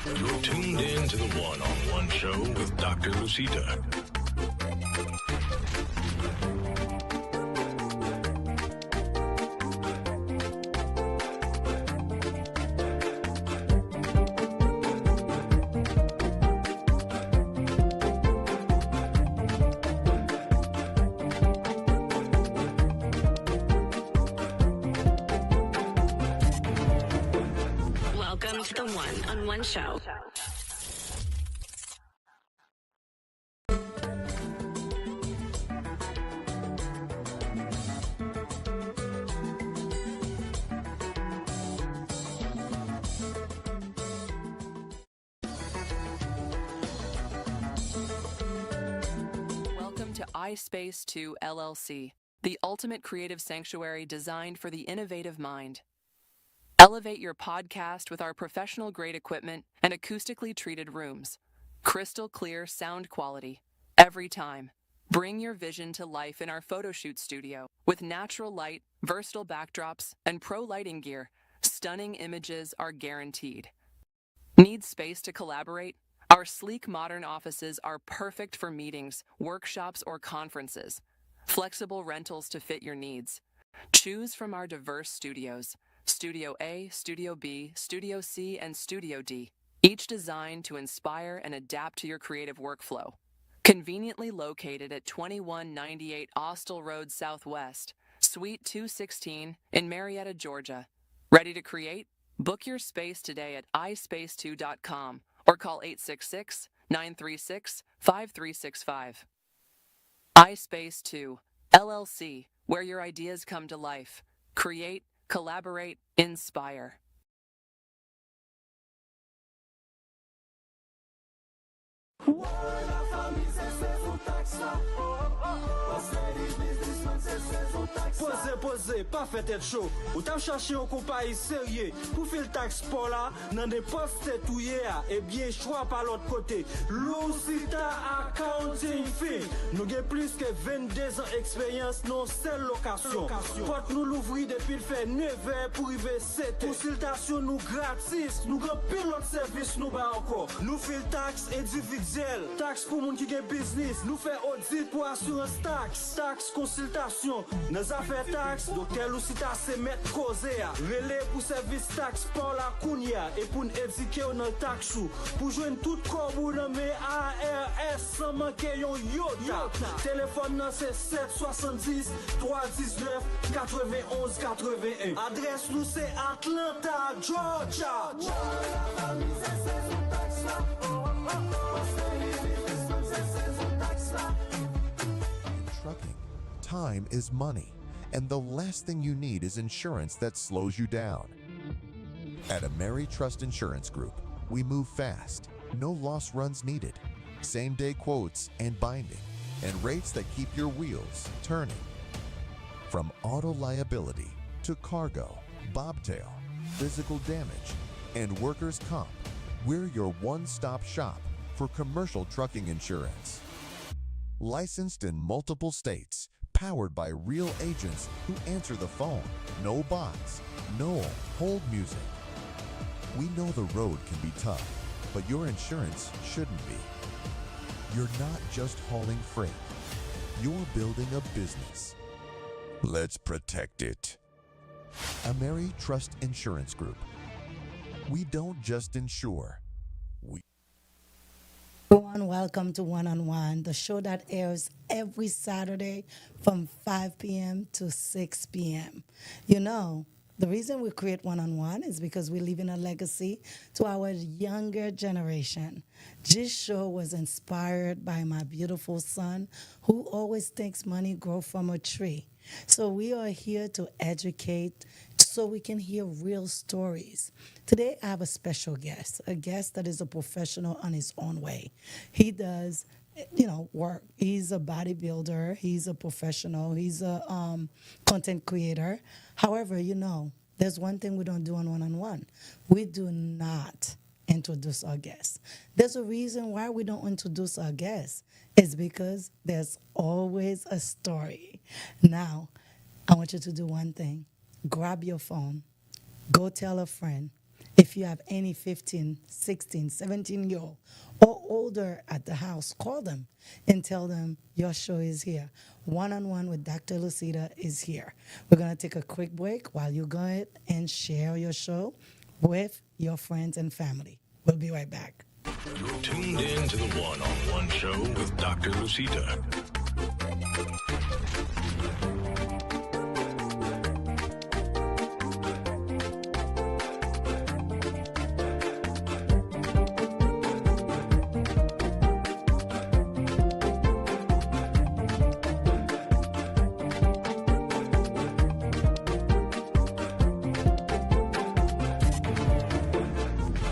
You're tuned in to the one-on-one show with Dr. Lucita. Welcome to the one-on-one show. Welcome to iSpace 2 LLC, the ultimate creative sanctuary designed for the innovative mind. Elevate your podcast with our professional-grade equipment and acoustically treated rooms. Crystal clear sound quality, every time. Bring your vision to life in our photo shoot studio. With natural light, versatile backdrops, and pro lighting gear, stunning images are guaranteed. Need space to collaborate? Our sleek modern offices are perfect for meetings, workshops, or conferences. Flexible rentals to fit your needs. Choose from our diverse studios. Studio A, Studio B, Studio C, and Studio D, each designed to inspire and adapt to your creative workflow. Conveniently located at 2198 Austell Road Southwest, Suite 216 in Marietta, Georgia. Ready to create? Book your space today at ispace2.com or call 866-936-5365. iSpace 2, LLC, where your ideas come to life. Create, collaborate, inspire. Pose, pas fait tête chaud. Ou t'as cherché un compagnie sérieux pour faire le taxe pour là, dans des postes touillés, et bien choix par l'autre côté. Lucita Accounting Firm. Nous avons plus que 22 ans d'expérience dans seule location. Porte nous l'ouvrir depuis le fait 9h pour arriver 7h. Consultation nous gratis. Nous avons pilote service nous bas encore. Nous faisons taxe individuelle. Taxe pour moun qui gagne business. Nous faisons audit pour assurance taxe. Taxe consultation. Nos affaires taxe. Docteur Lucita se mettre causé. Relais pour service taxe pour la Kounia. Et pour nous éduquer dans le taxe. Pour joindre tout corps ou dans mes ARS sans manquer yon yota. Téléphone non c'est 770 319 91 81. Adresse nous c'est Atlanta, Georgia. In trucking, time is money, and the last thing you need is insurance that slows you down. At AmeriTrust Insurance Group, we move fast, no loss runs needed, same-day quotes and binding, and rates that keep your wheels turning. From auto liability to cargo, bobtail, physical damage, and workers' comp, we're your one-stop shop for commercial trucking insurance. Licensed in multiple states, powered by real agents who answer the phone. No bots, no hold music. We know the road can be tough, but your insurance shouldn't be. You're not just hauling freight. You're building a business. Let's protect it. AmeriTrust Insurance Group. We don't just insure. Everyone, welcome to One on One, the show that airs every Saturday from 5 p.m. to 6 p.m. You know, the reason we create One on One is because we leave in a legacy to our younger generation. This show was inspired by my beautiful son, who always thinks money grows from a tree. So we are here to educate so we can hear real stories. Today I have a special guest, a guest that is a professional on his own way. He does, work. He's a bodybuilder. He's a professional. He's a content creator. However, there's one thing we don't do on one-on-one. We do not introduce our guests. There's a reason why we don't introduce our guests. It's because there's always a story. Now, I want you to do one thing. Grab your phone. Go tell a friend. If you have any 15, 16, 17-year-old or older at the house, call them and tell them your show is here. One-on-one with Dr. Lucida is here. We're going to take a quick break while you go ahead and share your show with your friends and family. We'll be right back. You're tuned in to the one-on-one show with Dr. Lucita.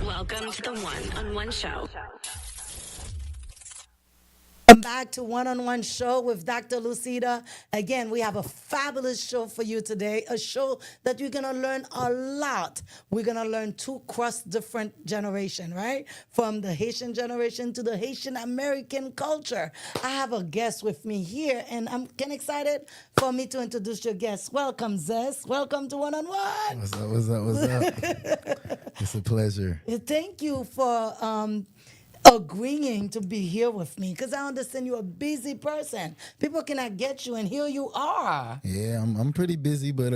Welcome to the one-on-one show. Welcome back to One-on-One Show with Dr. Lucida. Again, we have a fabulous show for you today, a show that you're going to learn a lot. We're going to learn two cross-different generation, right? From the Haitian generation to the Haitian American culture. I have a guest with me here, and I'm getting excited for me to introduce your guest. Welcome, Zess. Welcome to One-on-One. What's up? What's up? What's up? It's a pleasure. Thank you for agreeing to be here with me, because I understand you're a busy person. People cannot get you, and here you are. Yeah, I'm pretty busy, but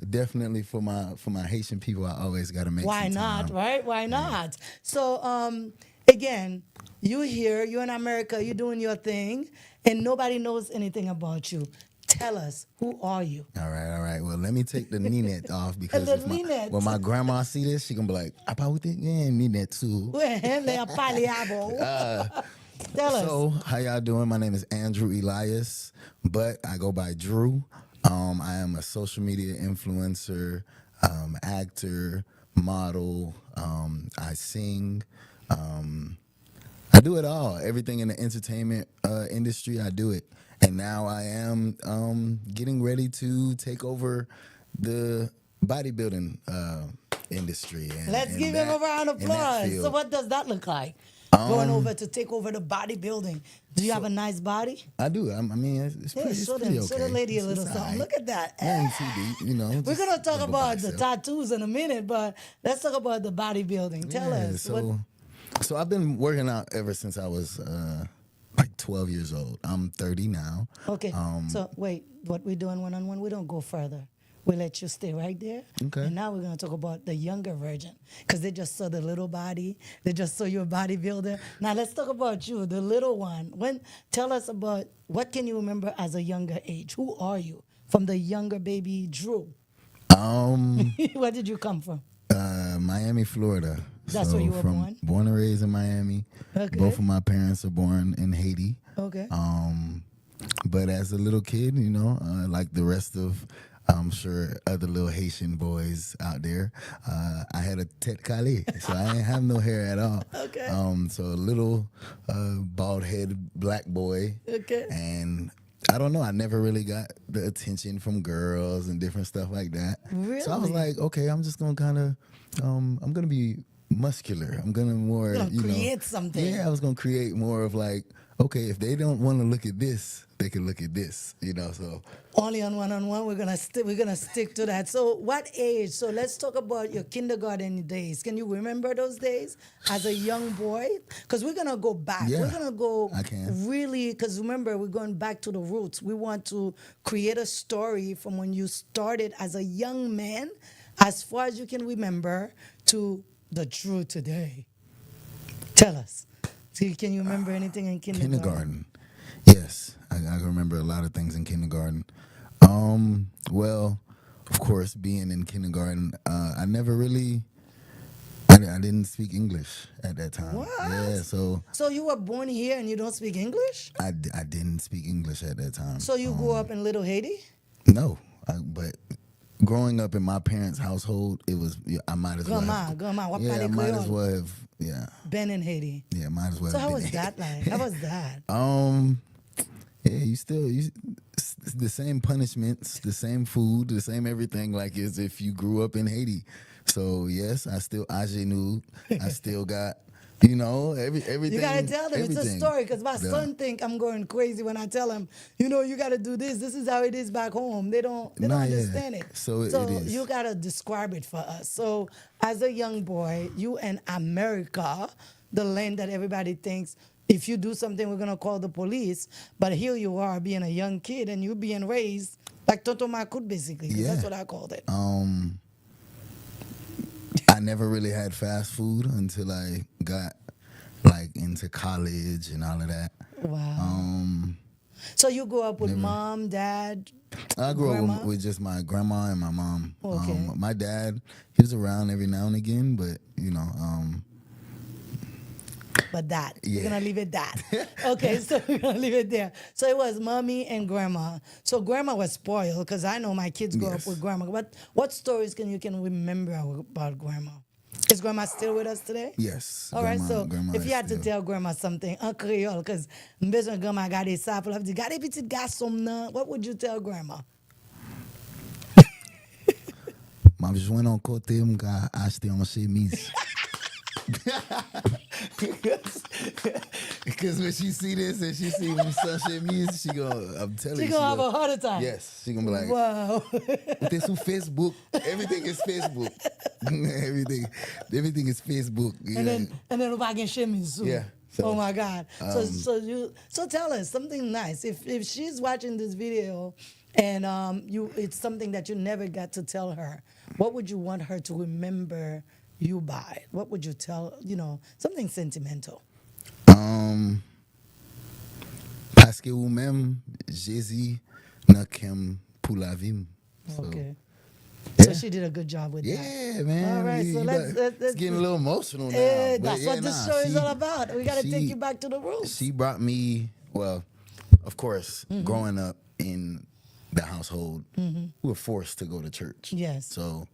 definitely for my Haitian people, I always got to make Why some not, time. right? Why not? So, again, you're here, you're in America, you're doing your thing, and nobody knows anything about you. Tell us, who are you? All right. Well, let me take the Ninette off because The if Ninette. when my grandma see this, she gonna be like, "Apa with it? Yeah, Ninette too." Tell us. So, how y'all doing? My name is Andrew Elias, but I go by Drew. I am a social media influencer, actor, model. I sing. I do it all. Everything in the entertainment industry, I do it. And now I am getting ready to take over the bodybuilding industry. Let's give him a round of in that applause. field. So what does that look like? Going over to take over the bodybuilding. Do you have a nice body? I do. I mean, it's Yeah, pretty, show it's pretty them. okay. Show the lady a little It's something. all right. Look at that. Nothing too deep, you know. We're just gonna talk double about the bicep. tattoos in a minute, but let's talk about the bodybuilding. Tell Yeah, us. So I've been working out ever since I was like 12 years old. I'm 30 now. Okay. So wait, what we're doing one-on-one, we don't go further. We let you stay right there. Okay. And now we're gonna talk about the younger version, because they just saw the little body. They just saw you a bodybuilder. Now let's talk about you, the little one. Tell us about what can you remember as a younger age? Who are you? From the younger baby Drew. Where did you come from? Miami, Florida. That's where you were born? Born and raised in Miami. Okay. Both of my parents are born in Haiti. Okay. But as a little kid, you know, like the rest of, I'm sure, other little Haitian boys out there, I had a tête calée, so I didn't have no hair at all. Okay. So a little bald-headed black boy. Okay. And I don't know, I never really got the attention from girls and different stuff like that. Really? So I was like, okay, I'm just going to kind of, I'm going to be muscular. I'm going to more, You're gonna you know. create something. Yeah, I was going to create more of like, okay, if they don't want to look at this, they can look at this, you know, so. Only on one-on-one, we're gonna stick to that. So what age? So let's talk about your kindergarten days. Can you remember those days as a young boy? Because we're gonna go back. Yeah, we're gonna go I can. really, because remember, we're going back to the roots. We want to create a story from when you started as a young man, as far as you can remember, to the Drew today. Tell us. So can you remember anything in kindergarten? Kindergarten. Yes, I can remember a lot of things in kindergarten. Well, of course, being in kindergarten, I never really, I didn't speak English at that time. What? Yeah, so So you were born here and you don't speak English? I didn't speak English at that time. So you grew up in Little Haiti? No, but growing up in my parents' household, it was, I might as well have. Grandma, what Yeah, I parle might as Creole? well have, yeah. Ben in Haiti. Yeah, might as well So have how been was there. that like? How was that? Yeah, it's the same punishments, the same food, the same everything, like as if you grew up in Haiti. So yes, I still ingenue. I still got You know, everything. You gotta tell them it's a everything. story because my Yeah. son think I'm going crazy when I tell him, you know, you gotta do this. This is how it is back home. They don't Nah, yeah. understand it. So it is. you gotta describe it for us. So as a young boy, you in America, the land that everybody thinks if you do something, we're gonna call the police. But here you are being a young kid and you being raised like Toto Makut basically. 'Cause that's Yeah. what I called it. I never really had fast food until I got like into college and all of that. Wow. So you grew up with mom, dad, I grew grandma? up with just my grandma and my mom. Okay. My dad, he was around every now and again, but you know, But that. We're Yeah. gonna leave it that. Okay, so we're gonna leave it there. So it was mommy and grandma. So grandma was spoiled because I know my kids grew up Yes. with grandma. What stories can you remember about grandma? Is grandma still with us today? yes. All right, grandma- so grandma if you is had to still- tell grandma something en Creole, because besoin grandma gade ça, pour la dire, gade petit garçon nan, what would you tell grandma? m'a besoin d'un côté, m'a acheté une chemise. Because when she see this and she see my son chemise, she gonna, I'm telling She you. gonna have a heart attack. Yes, she gonna be like, Wow. it's on Facebook. Everything is Facebook. everything is Facebook. Yeah. And then we can chemise. Yeah, so, Oh my God. So tell us something nice. If she's watching this video and it's something that you never got to tell her, what would you want her to remember you by? What would you tell, something sentimental? Parce que ou même Jésus n'a qu'aime pour la vie. So, Okay. yeah. So she did a good job with that. Yeah, man. All right, so let's it's getting a little emotional now. Eh, but that's yeah, what this show is all about. We got to take you back to the roots. She brought me, well, of course, Mm-hmm. growing up in the household, we were forced to go to church. Yes. So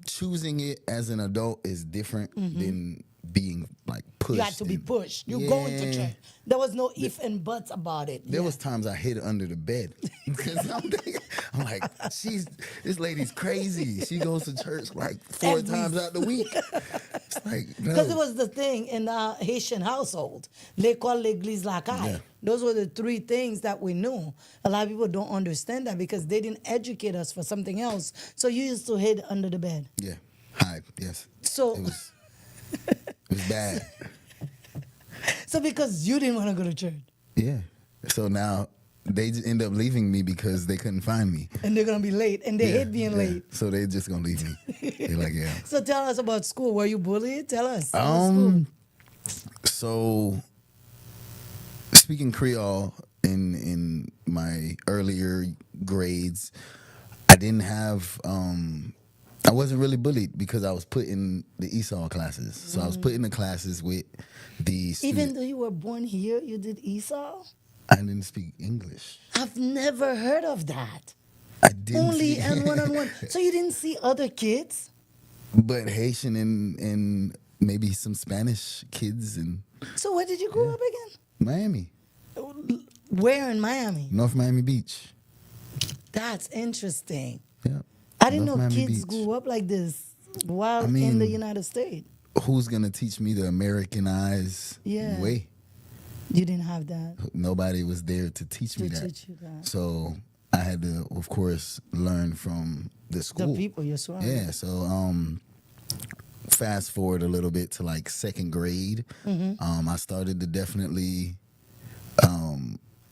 choosing it as an adult is different than being like pushed. You had to be and- pushed. You're going to Yeah. church. There was no if and buts about it. There Yeah. was times I hid under the bed because I'm like, this lady's crazy. She goes to church like 4 times out the week. It's like, no. Because it was the thing in the Haitian household. L'école, l'église, la caille. Yeah. Those were the 3 things that we knew. A lot of people don't understand that because they didn't educate us for something else. So you used to hide under the bed. Yeah, hide. Yes. So, It was bad. so because you didn't want to go to church. Yeah. So now they just end up leaving me because they couldn't find me. And they're going to be late. And they hate being late. So they just gonna leave me. They're like, yeah. So tell us about school. Were you bullied? Tell us. About school. So speaking Creole in my earlier grades, I didn't have I wasn't really bullied because I was put in the ESOL classes. So I was put in the classes with the Even though you were born here, you did ESOL? I didn't speak English. I've never heard of that. I didn't Only see- and one-on-one. So you didn't see other kids? But Haitian and maybe some Spanish kids in So where did you grow up again? Miami, Where in Miami? North Miami Beach. That's interesting. Yeah. I didn't North know Miami kids Beach. grew up like this while I in mean, the United States. Who's gonna teach me the Americanized Yeah. way? You didn't have that. Nobody was there to teach me To that. teach you that. So I had to, of course, learn from the school. The people you're surrounded. Yeah. So fast forward a little bit to like 2nd grade. Mm-hmm. I started to definitely,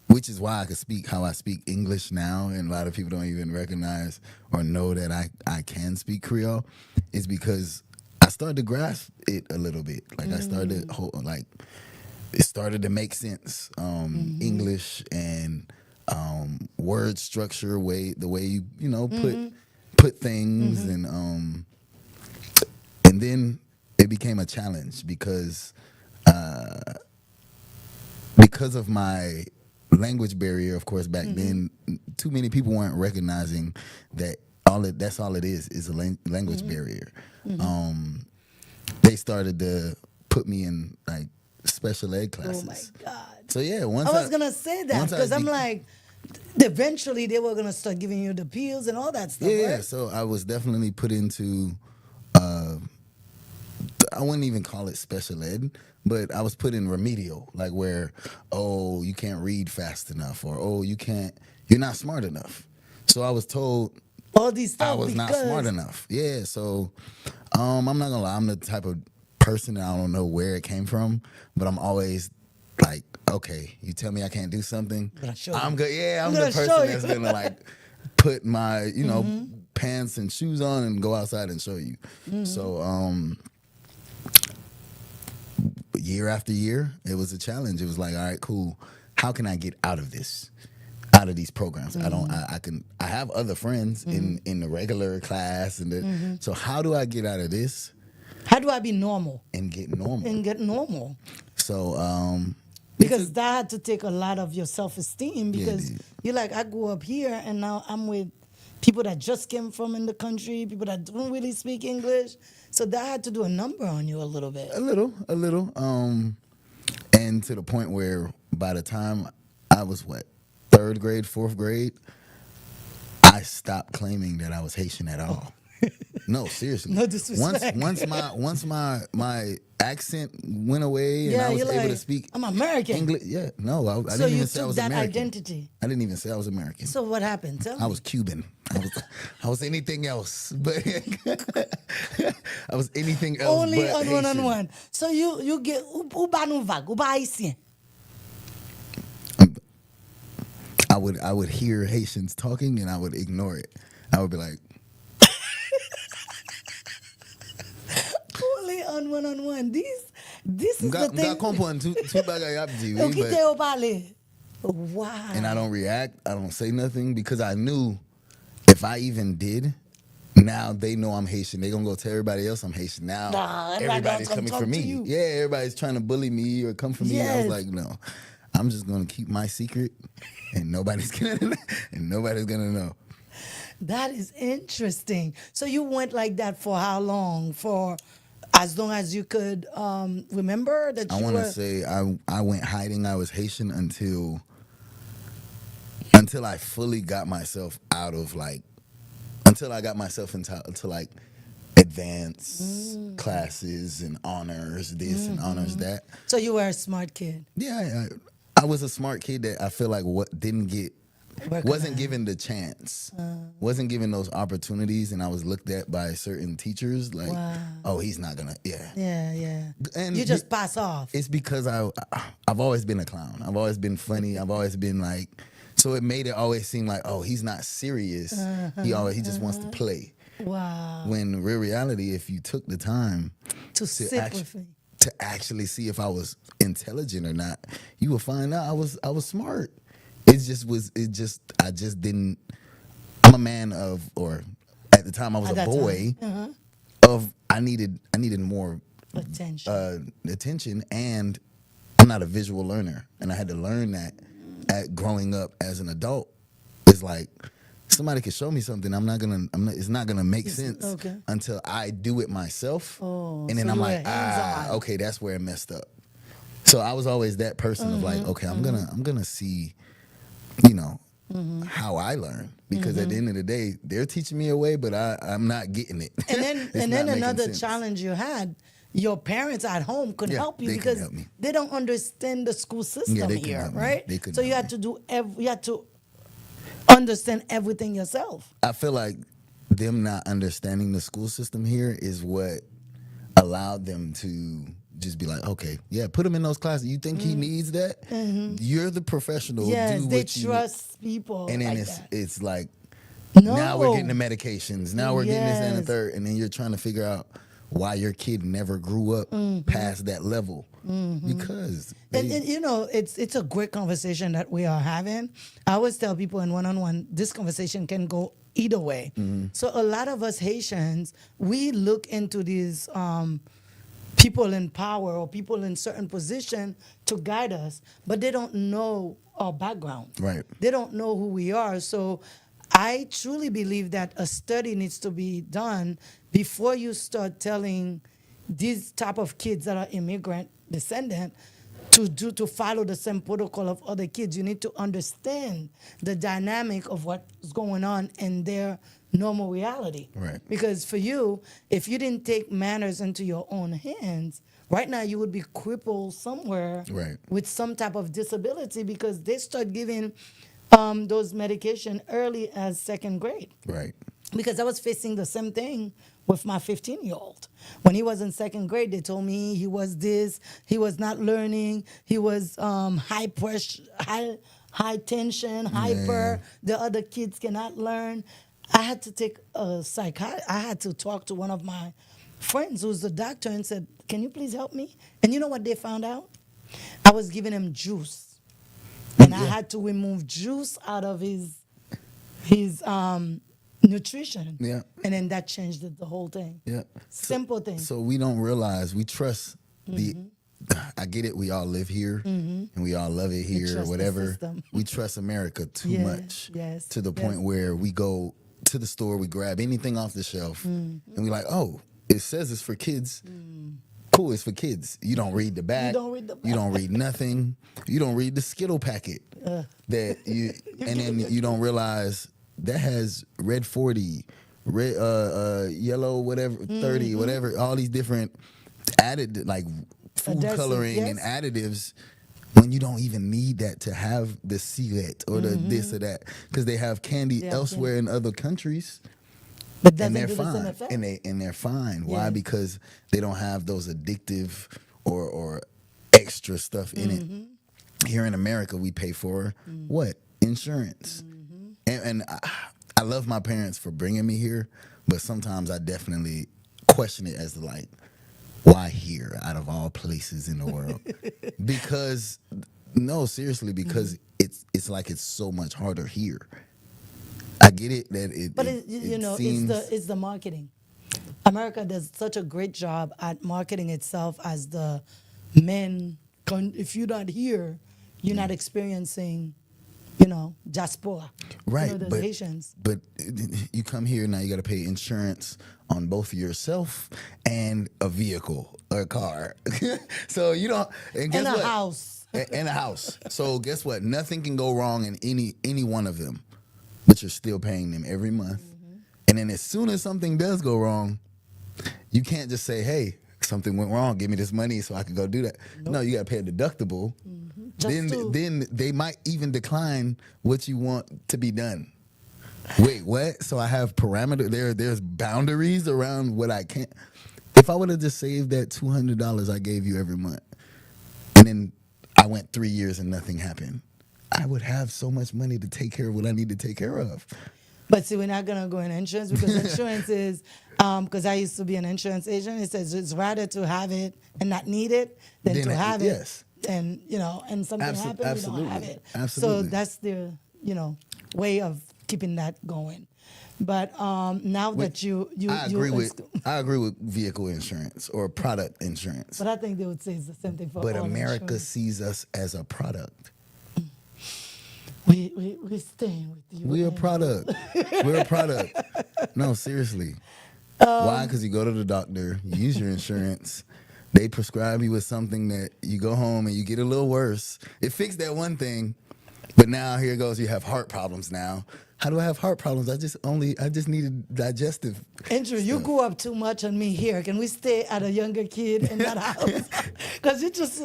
which is why I could speak how I speak English now, and a lot of people don't even recognize or know that I can speak Creole, is because I started to grasp it a little bit. Like I started it started to make sense. English and word structure, the way you put things, and then it became a challenge because of my language barrier. Of course, back then, too many people weren't recognizing that that's all it is a language barrier. They started to put me in like special ed classes. Oh my God. So yeah, I was going to say that once I because I'm be- like, eventually they were going to start giving you the pills and all that stuff, Yeah, right? so I was definitely put into I wouldn't even call it special ed, but I was put in remedial, like where, oh, you can't read fast enough, or oh, you're not smart enough. So I was told All these stuff I was not because smart enough. Yeah, so I'm not gonna lie, I'm the type of person that I don't know where it came from, but I'm always like, okay, you tell me I can't do something, I'm good. Yeah, I'm the person that's gonna like put my, pants and shoes on and go outside and show you. So year after year, it was a challenge. It was like, all right, cool. How can I get out of this? Out of these programs? I have other friends in the regular class so how do I get out of this? How do I be normal? And get normal. So because that had to take a lot of your self-esteem, because you're like, I grew up here and now I'm with people that just came from in the country, people that don't really speak English. So that had to do a number on you a little bit. A little. And to the point where by the time I was third grade, fourth grade, I stopped claiming that I was Haitian at all. No, seriously. No disrespect. Once my accent went away and I was able to speak I'm American. English. Yeah, no, I so didn't you even say I took was that American. identity. I didn't even say I was American. So what happened? Tell me. I was Cuban. I was anything else, but I was anything else. Only but on Haitian. one-on-one. So you get ou ba nou vague, ou ba haïtien. I would hear Haitians talking and I would ignore it. I would be like, only on one-on-one. This is the thing. Wow. And I don't react. I don't say nothing because I knew if I even did, now they know I'm Haitian. They gonna go tell everybody else I'm Haitian. Now everybody's coming for me. Yeah, everybody's trying to bully me or come for me. I was like, no, I'm just gonna keep my secret, and nobody's gonna know. That is interesting. So you went like that for how long? For as long as you could remember that you I want to say I went hiding. I was Haitian until I fully got myself out of until I got myself into like advanced classes and honors this and honors that. So you were a smart kid. Yeah, I was a smart kid that I feel like wasn't given the chance, wasn't given those opportunities, and I was looked at by certain teachers like, oh, he's not gonna, yeah. And you just pass off. It's because I've always been a clown. I've always been funny. I've always been like, so it made it always seem like, oh, he's not serious. He just wants to play. Wow. When in real reality, if you took the time to sit with me, to actually see if I was intelligent or not, you would find out I was smart. I just didn't. I'm a man of, or at the time I was a boy of. I needed more attention, and I'm not a visual learner, and I had to learn that at growing up as an adult. It's like somebody could show me something. It's not gonna make sense until I do it myself, and then I'm like, okay, that's where it messed up. So I was always that person of like, okay, I'm gonna see. How I learn, because at the end of the day, they're teaching me a way, but I'm not getting it. And then another challenge you had, your parents at home couldn't help you because they don't understand the school system here, right? So you had to understand everything yourself. I feel like them not understanding the school system here is what allowed them to just be like, okay, put him in those classes. You think he needs that? You're the professional. Yes, do they what trust people. And then like it's like, no. Now we're getting the medications. Now we're getting this and the third. And then you're trying to figure out why your kid never grew up past that level. Because it's a great conversation that we are having. I always tell people in one-on-one, this conversation can go either way. So a lot of us Haitians, we look into these people in power or people in certain position to guide us, but they don't know our background. Right. They don't know who we are. So I truly believe that a study needs to be done before you start telling these type of kids that are immigrant descendant to follow the same protocol of other kids. You need to understand the dynamic of what's going on in their normal reality. Right. Because for you, if you didn't take manners into your own hands, right now you would be crippled somewhere Right. with some type of disability because they start giving those medication early as second grade. Right. Because I was facing the same thing with my 15-year-old. When he was in second grade, they told me he was this, he was not learning, he was high pressure, high tension, hyper. The other kids cannot learn. I had to take a I had to talk to one of my friends who's a doctor and said, "Can you please help me?" And you know what they found out? I was giving him juice, and I had to remove juice out of his nutrition. Yeah. And then that changed the whole thing. Yeah. Simple thing. So we don't realize we trust the. I get it. We all live here, and we all love it here, trust or the whatever. system. We trust America too much, yes, to the yes. point where we go to the store, we grab anything off the shelf, and we like, oh, it says it's for kids. Cool, it's for kids. You don't read the back. don't read the You don't read nothing. You don't read the Skittle packet. That you, and then you don't realize that has red 40, red yellow whatever 30, whatever, all these different added like food Adhesive, coloring yes. and additives when you don't even need that to have the cigarette or the this or that, because they have candy Yeah, elsewhere in other countries. But doesn't And they're do the same fine. effect. And they're fine. Why? Yeah. Because they don't have those addictive or extra stuff in it. Here in America, we pay for what? Insurance. And I love my parents for bringing me here, but sometimes I definitely question it as to like, why here out of all places in the world? Because no, seriously, because it's like it's so much harder here. I get it that it. But it you know, seems, it's the marketing. America does such a great job at marketing itself as the men. If you're not here, you're not experiencing, diaspora. right, The but Haitians. but you come here now, you got to pay insurance on both yourself and a vehicle or a car. So you don't and guess And a what? house. And a house. So guess what? Nothing can go wrong in any one of them, but you're still paying them every month. And then as soon as something does go wrong, you can't just say, "Hey, something went wrong. Give me this money so I can go do that." No, you got to pay a deductible. Then they might even decline what you want to be done. Wait, what? So I have parameter. There's boundaries around what I can't. If I would have just saved that $200 I gave you every month, and then I went 3 years and nothing happened, I would have so much money to take care of what I need to take care of. But see, we're not gonna go in insurance because insurance is because I used to be an insurance agent. It says it's rather to have it and not need it than Then to have yes. it and and something happens, you don't have absolutely. it. Absolutely. So that's the way of keeping that going. But now that you I agree with vehicle insurance or product insurance. But I think they would say it's the same thing for But all America insurance. sees us as a product. We're staying with you. We're a product. We're a product. No, seriously. Why? Because you go to the doctor, you use your insurance, they prescribe you with something that you go home and you get a little worse. It fixed that one thing, but now here goes, you have heart problems now. How do I have heart problems? I just needed digestive. Andrew, you grew up too much on me here. Can we stay at a younger kid in that house? Because you just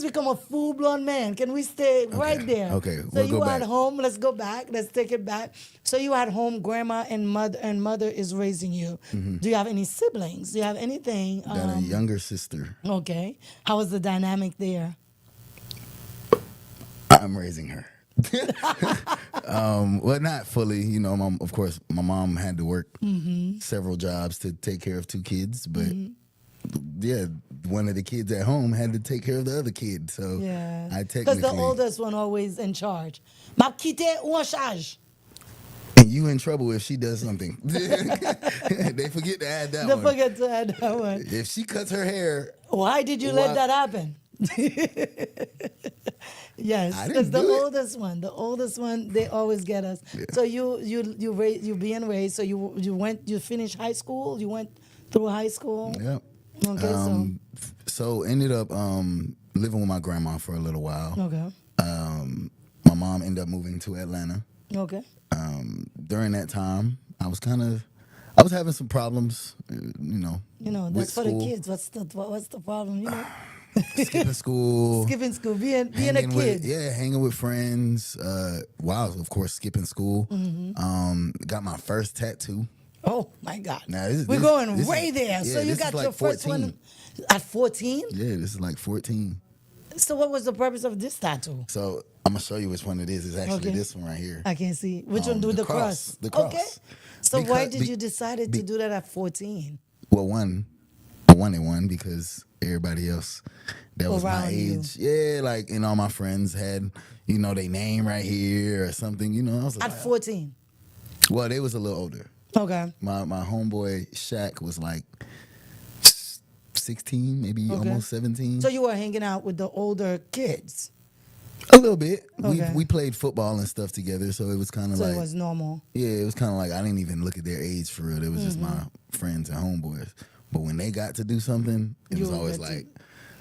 become a full-blown man. Can we stay right there? Okay, So we'll you go at back. home. Let's go back. Let's take it back. So you at home, grandma and mother is raising you. Do you have any siblings? Do you have anything? Got a younger sister. Okay. How was the dynamic there? I'm raising her. Well, not fully. Of course, my mom had to work several jobs to take care of two kids, but yeah, one of the kids at home had to take care of the other kid. So Yeah. I Because technically, the oldest one always in charge. Ma quitte ou en charge? and you in trouble if she does something. They forget to add that Don't one. forget to add that one. If she cuts her hair, Why did you let that happen? Yes, I because didn't do it. the oldest one, they always get us. Yeah. So you being raised. So you finished high school. You went through high school. yep. Okay, So ended up living with my grandma for a little while. okay, My mom ended up moving to Atlanta. okay. During that time, I was having some problems, That's with for the school. kids. What's the problem? Skipping school. Skipping school, being a hanging kid. hanging with friends. Of course, skipping school. Got my first tattoo. Oh my God. Now, We're going way there. Yeah, So you this got is like your first 14. one at 14? Yeah, this is like 14. So what was the purpose of this tattoo? So I'm gonna show you which one it is. It's actually Okay. this one right here. I can't see. Which one do the cross? The cross. Okay. So why Because- did you decide to do that at 14? Well, I wanted one because everybody else that was my Around you. age, all my friends had, their name right here or something. I was like, At 14. well, they was a little older. Okay. My homeboy Shaq was like 16, maybe Okay. almost 17. So you were hanging out with the older kids. A little bit. Okay. We played football and stuff together, so it was kind of So like it was normal. yeah, it was kind of like I didn't even look at their age for real. It was just Mm-hmm. my friends and homeboys. But when they got to do something, it You was were always good to- like.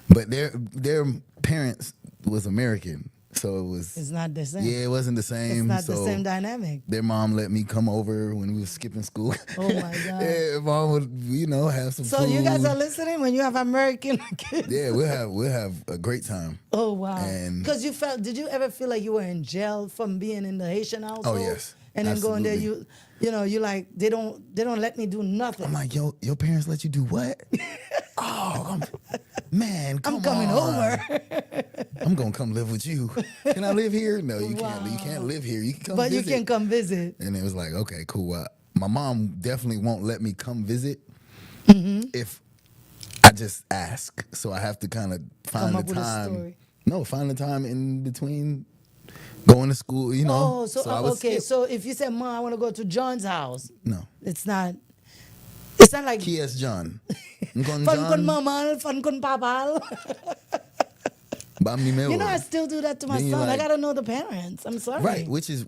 But their parents was American, so it was. It's not the same. Yeah, it wasn't the same. It's not so the same dynamic. Their mom let me come over when we was skipping school. Oh my God. Yeah, mom would have some So food. you guys are listening when you have American kids? Yeah, we'll have a great time. Oh wow! And- Because did you ever feel like you were in jail from being in the Haitian household? Oh, yes. And then going there, Absolutely. you like they don't let me do nothing. I'm like, your parents let you do what? Man, come I'm coming on. over. I'm gonna come live with you. Can I live here? No, you can't. You can't live here. You can come But visit. you can come visit. And it was like, okay, cool. Well, my mom definitely won't let me come visit Mm-hmm. if I just ask. So I have to kind of find Come the up with a time. story. No, find the time in between going to school. Oh, so, I would okay. skip. So if you say, "Mom, I want to go to John's house," No, it's not like Kies John. I'm going fun con John. mama, fun con papa. Bam ni me I o. still do that to my Then you son. I like- gotta know the parents. I'm sorry. Right, which is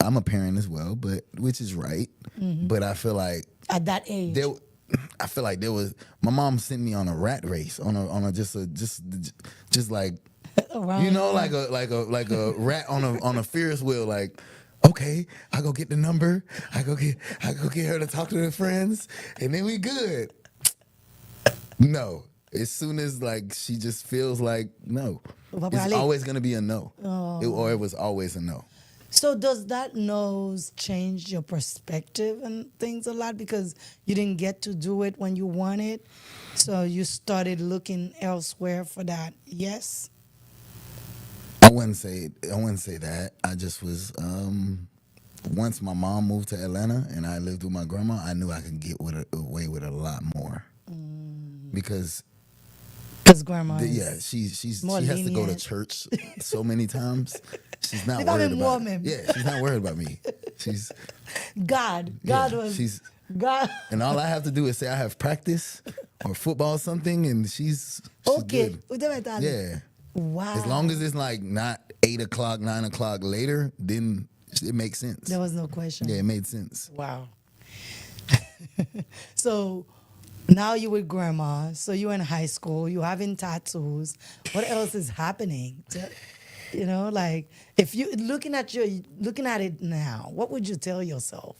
I'm a parent as well, but which is right. Mm-hmm. But I feel like At that age. there was my mom sent me on a rat race on a just like Around like a rat on a Ferris wheel. Like, okay, I go get the number. I go get her to talk to her friends, and then we good. No, as soon as like she just feels like no, it's always gonna be a no, or it was always a no. So does that nose change your perspective and things a lot because you didn't get to do it when you wanted? So you started looking elsewhere for that. Yes. I wouldn't say that. I just was once my mom moved to Atlanta and I lived with my grandma, I knew I could get away with a lot more. Because Grandma. she more has to go to lenient. church so many times. She's not Leave out worried him about woman. it. Yeah, she's not worried about me. She's God yeah, was. she's God. and all I have to do is say I have practice or football or something, and she's Okay. good. Yeah. Wow. As long as it's like not 8 o'clock, 9 o'clock later, then it makes sense. There was no question. Yeah, it made sense. Wow. So now you with grandma. So you in high school. You having tattoos. What else is happening? Like if you looking at it now, what would you tell yourself?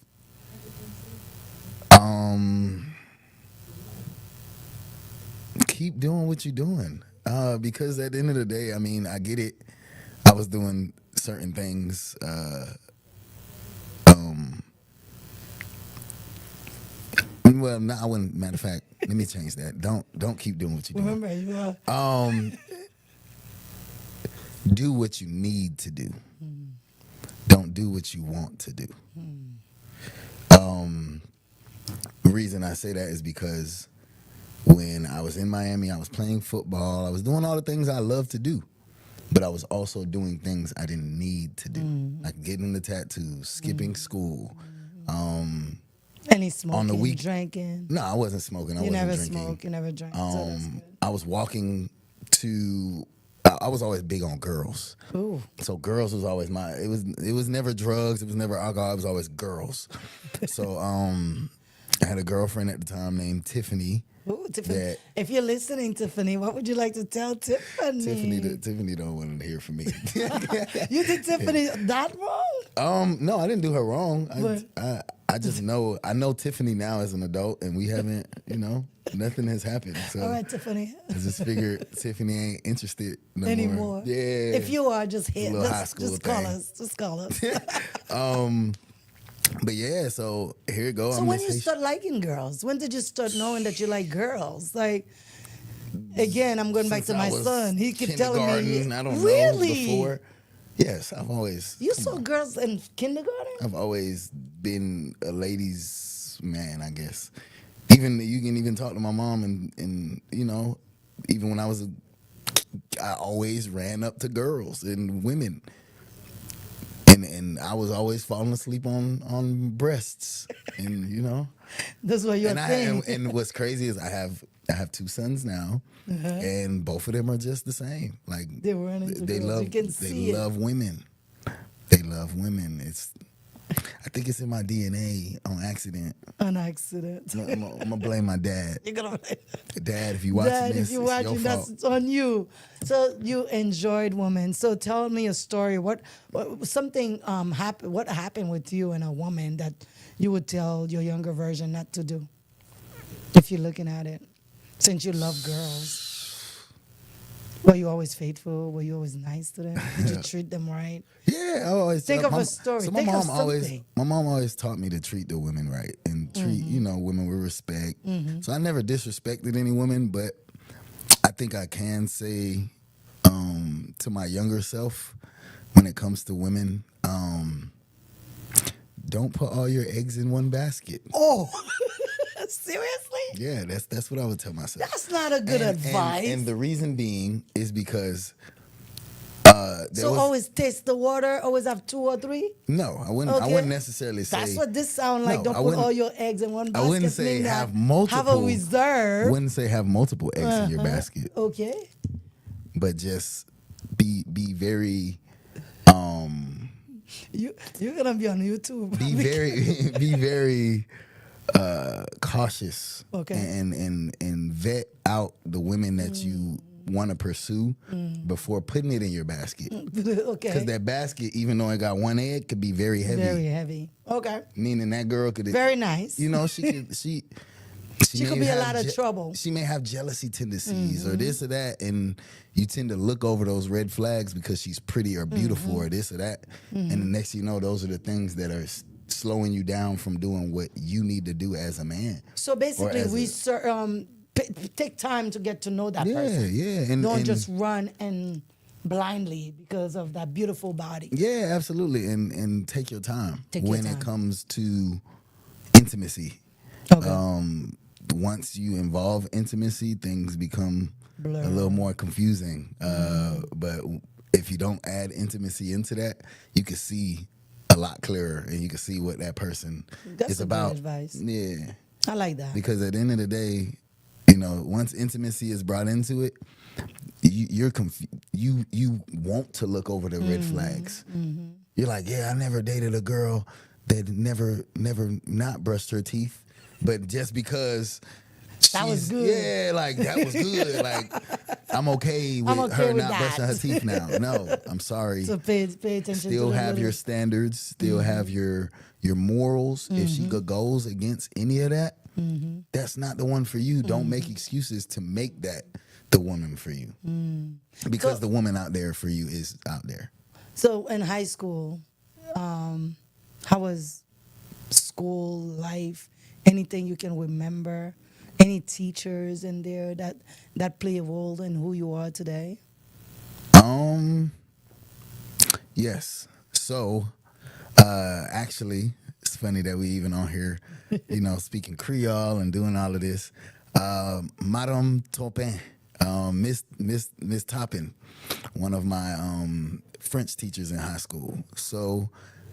Keep doing what you're doing. Because at the end of the day, I mean, I get it. I was doing certain things. Well, no, I wouldn't. Matter of fact, let me change that. Don't keep doing what you're doing. Remember, you are. Do what you need to do. Don't do what you want to do. The reason I say that is because when I was in Miami, I was playing football. I was doing all the things I love to do, but I was also doing things I didn't need to do, like getting the tattoos, skipping school. Any smoking, on the week- drinking. No, I wasn't smoking. I You wasn't never drinking. smoke. You never drink. So that's good. I was walking to. I was always big on girls. Ooh. So girls was always it was never drugs, it was never alcohol, it was always girls. So I had a girlfriend at the time named Tiffany. Ooh, Tiffany. that- If you're listening, Tiffany, what would you like to tell Tiffany? Tiffany don't want to hear from me. You did Tiffany that wrong? No, I didn't do her wrong. What? I just know I know Tiffany now as an adult, and we haven't, nothing has happened. So All right, Tiffany. I just figured Tiffany ain't interested no Anymore. more. Yeah. If you are, just hit. little high school Just call thing. us. Just call us. But yeah, so here you go. So when you start liking girls, when did you start knowing that you like girls? Like, again, I'm going back to my son. He kept telling me. Kindergarten, I don't Really? know, before. Yes, I've always. You saw girls in kindergarten? I've always been a ladies' man, I guess. Even you can even talk to my mom, and even when I always ran up to girls and women, and I was always falling asleep on breasts, and That's what you're saying. and what's crazy is I have two sons now, and both of them are just the same. Like They run into they girls. love You can they see it. love women. They love women. I think it's in my DNA on accident. An accident. I'm gonna blame my dad. You're gonna Dad, if you watching Dad, this, if you're it's watching, your fault. that's on you. So you enjoyed women. So tell me a story. What something happened? What happened with you and a woman that you would tell your younger version not to do? If you're looking at it, since you love girls, were you always faithful? Were you always nice to them? Did you treat them right? Yeah, I always Think of my, a story. So my Think of mom always something. my mom always taught me to treat the women right and treat women with respect. So I never disrespected any woman, but I think I can say to my younger self when it comes to women, don't put all your eggs in one basket. Oh, seriously? Yeah, that's what I would tell myself. That's not a good advice. And the reason being is because Always taste the water. Always have 2 or 3. No, I wouldn't. I Okay. wouldn't necessarily say. That's what this sound like. No, Don't I put wouldn't- all your eggs in one basket. I wouldn't say mean that have multiple. Have a reserve. Wouldn't say have multiple eggs in your basket, Okay. but just be very You're gonna be on YouTube. be very cautious. Okay. And vet out the women that you want to pursue before putting it in your basket. Okay. Because that basket, even though it got one egg, could be very heavy. Very heavy. Okay. Meaning that girl could Very nice. She She could may be a have lot of trouble. She may have jealousy tendencies or this or that, and you tend to look over those red flags because she's pretty or beautiful or this or that, and the next thing you know, those are the things that are slowing you down from doing what you need to do as a man. So basically, as take time to get to know that Yeah, person. yeah, and Don't and- just run and blindly because of that beautiful body. Yeah, absolutely, and take your time Take your when time. it comes to intimacy. Okay. Once you involve intimacy, things become Blurry. a little more confusing. But if you don't add intimacy into that, you can see a lot clearer, and you can see what that person That's is a good about. advice. Yeah, I like that. because at the end of the day, once intimacy is brought into it, you're you want to look over the red flags. You're like, yeah, I never dated a girl that never not brushed her teeth, but just because That was she's- good. yeah, like that was good. Like I'm okay with okay her with not that. brushing her teeth now. No, I'm sorry. So pay attention Still to the have little- your standards, still have your morals. If she goes against any of that, that's not the one for you. Don't make excuses to make that the woman for you. Because the woman out there for you is out there. So in high school, how was school life? Anything you can remember? Any teachers in there that play a role in who you are today? Yes. So, actually, it's funny that we even on here, speaking Creole and doing all of this. Madame Topin, Miss Toppin, one of my French teachers in high school. So,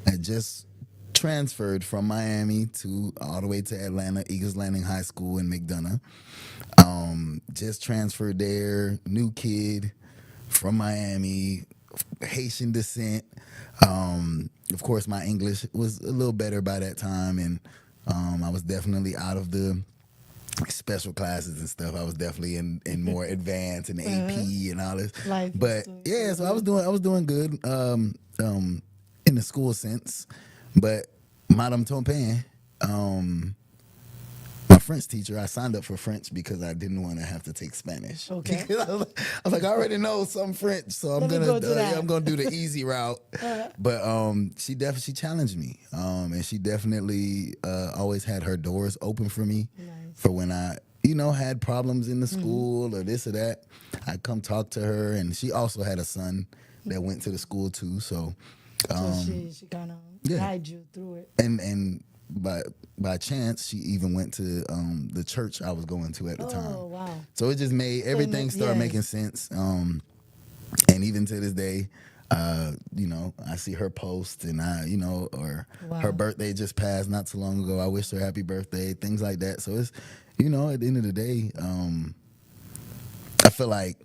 I just transferred from Miami all the way to Atlanta, Eagles Landing High School in McDonough. Just transferred there, new kid from Miami, Haitian descent. Of course, my English was a little better by that time, and I was definitely out of the special classes and stuff. I was definitely in more advanced and AP and all this. Life But stuff. yeah, so I was doing good in the school sense. But Madame Tompin, my French teacher, I signed up for French because I didn't want to have to take Spanish. Okay. I was like, I already know some French, so I'm gonna do the easy route. But she definitely challenged me, and she definitely always had her doors open for me. Nice. For when I had problems in the school or this or that, I'd come talk to her, and she also had a son that went to the school too. So she kind of guide you through it. And by chance, she even went to the church I was going to at the time. Oh, wow. So it just made everything start making sense. And even to this day, I see her post, and her birthday just passed not too long ago. I wished her happy birthday, things like that. So it's, at the end of the day, I feel like,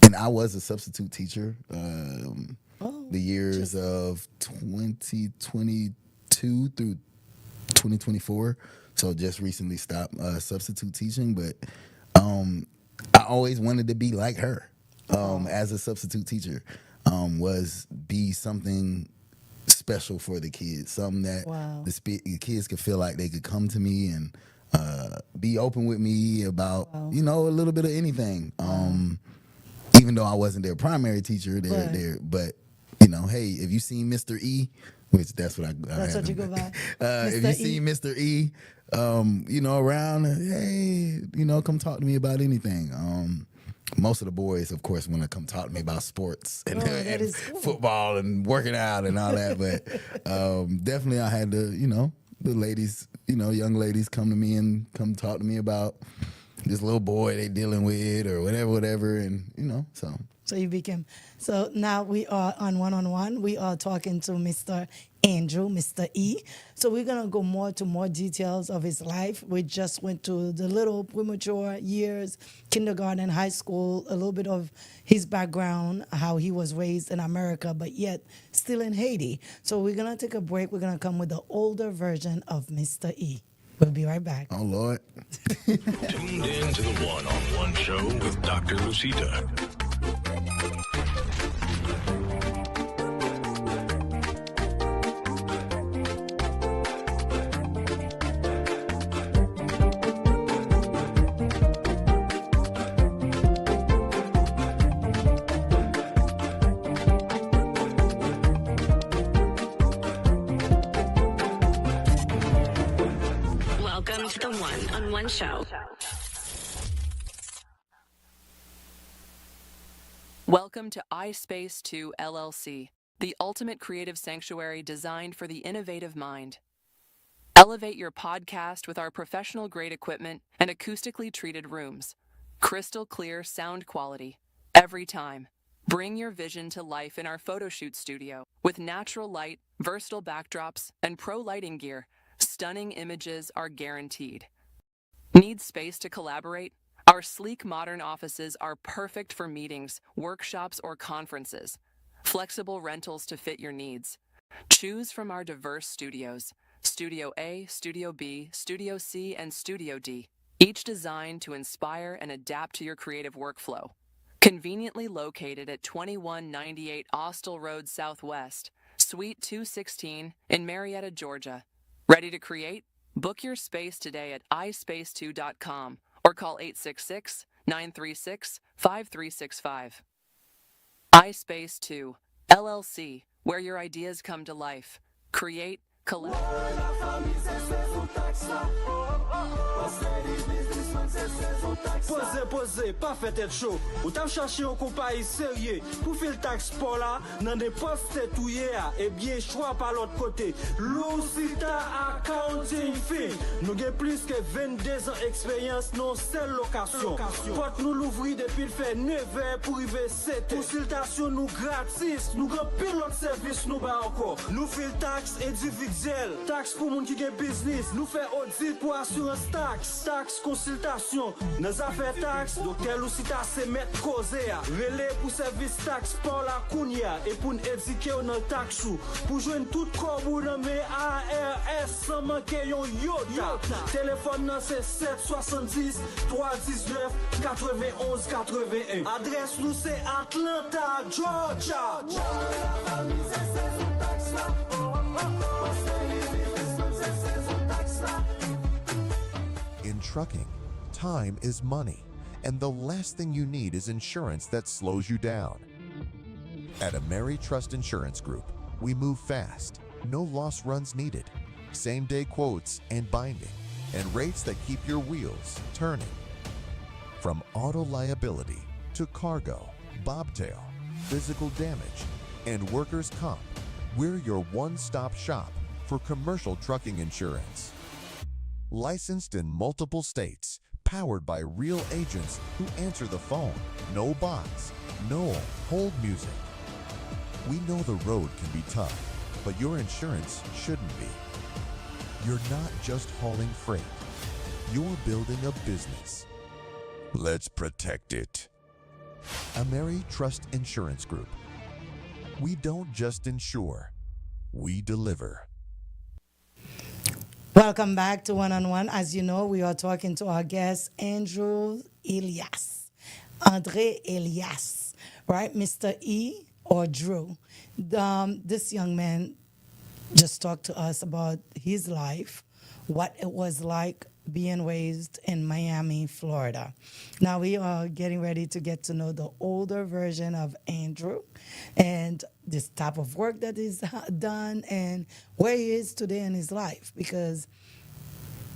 and I was a substitute teacher the years of 2022 through 2024. So just recently stopped substitute teaching, but I always wanted to be like her as a substitute teacher. Was be something special for the kids, something that the kids could feel like they could come to me and be open with me about a little bit of anything. Even though I wasn't their primary teacher, but hey, if you seen Mr. E, which that's what that's what you go by. If you see Mr. E, around, hey, come talk to me about anything. Most of the boys, of course, want to come talk to me about sports and, and football and working out and all that. But definitely, I had to, the ladies, young ladies come to me and come talk to me about this little boy they dealing with or whatever, and so. So you became. So now we are on one-on-one. We are talking to Mr. Andrew, Mr. E. So we're gonna go more details of his life. We just went to the little premature years, kindergarten, high school, a little bit of his background, how he was raised in America, but yet still in Haiti. So we're gonna take a break. We're gonna come with the older version of Mr. E. We'll be right back. Oh, Lord. Tuned in to the one-on-one show with Dr. Lucita. Welcome to the one-on-one show. Welcome to iSpace 2 LLC, the ultimate creative sanctuary designed for the innovative mind. Elevate your podcast with our professional-grade equipment and acoustically treated rooms. Crystal clear sound quality every time. Bring your vision to life in our photo shoot studio with natural light, versatile backdrops, and pro lighting gear. Stunning images are guaranteed. Need space to collaborate? Our sleek modern offices are perfect for meetings, workshops, or conferences. Flexible rentals to fit your needs. Choose from our diverse studios: Studio A, Studio B, Studio C, and Studio D, each designed to inspire and adapt to your creative workflow. Conveniently located at 2198 Austell Road Southwest, Suite 216 in Marietta, Georgia. Ready to create? Book your space today at ispace2.com or call 866-936-5365. iSpace 2, LLC, where your ideas come to life. Create, collaborate. Pose, pas fait tête chaud. Ou t'as cherché un compagnie sérieux pour faire le tax sport là, dans des postes tout hier, et bien choix par l'autre côté. Lucita Accounting Firm. Nous avons plus que 22 ans d'expérience dans seule location. Porte nous l'ouvrir depuis le fait 9h pour arriver 7h. Consultation nous gratis. Nous avons pilote service nous bas encore. Nous faisons taxe individuelle. Taxe pour moun qui gagne business. Nous faisons audit pour assurance taxe. Taxe consultation. Nos affaires taxes, docteur Lucita se mettre causé à relais pour service taxe pour la Kounia et pour nous éduquer dans le taxe pour joindre tout corps dans mes ARS sans manquer yon yota. Téléphone non c'est 770 319 91 81. Adresse nous c'est Atlanta, Georgia. trucking, time is money, and the last thing you need is insurance that slows you down. At AmeriTrust Insurance Group, we move fast, no loss runs needed, same-day quotes and binding, and rates that keep your wheels turning. From auto liability to cargo, bobtail, physical damage, and workers' comp, we're your one-stop shop for commercial trucking insurance. Licensed in multiple states, powered by real agents who answer the phone. No bots, no hold music. We know the road can be tough, but your insurance shouldn't be. You're not just hauling freight. You're building a business. Let's protect it. AmeriTrust Insurance Group. We don't just insure, we deliver. Welcome back to One on One. As you know, we are talking to our guest, Andrew Elias. Andre Elias, right? Mr. E or Drew. This young man just talked to us about his life, what it was like being raised in Miami, Florida. Now we are getting ready to get to know the older version of Andrew and this type of work that he's done and where he is today in his life. Because,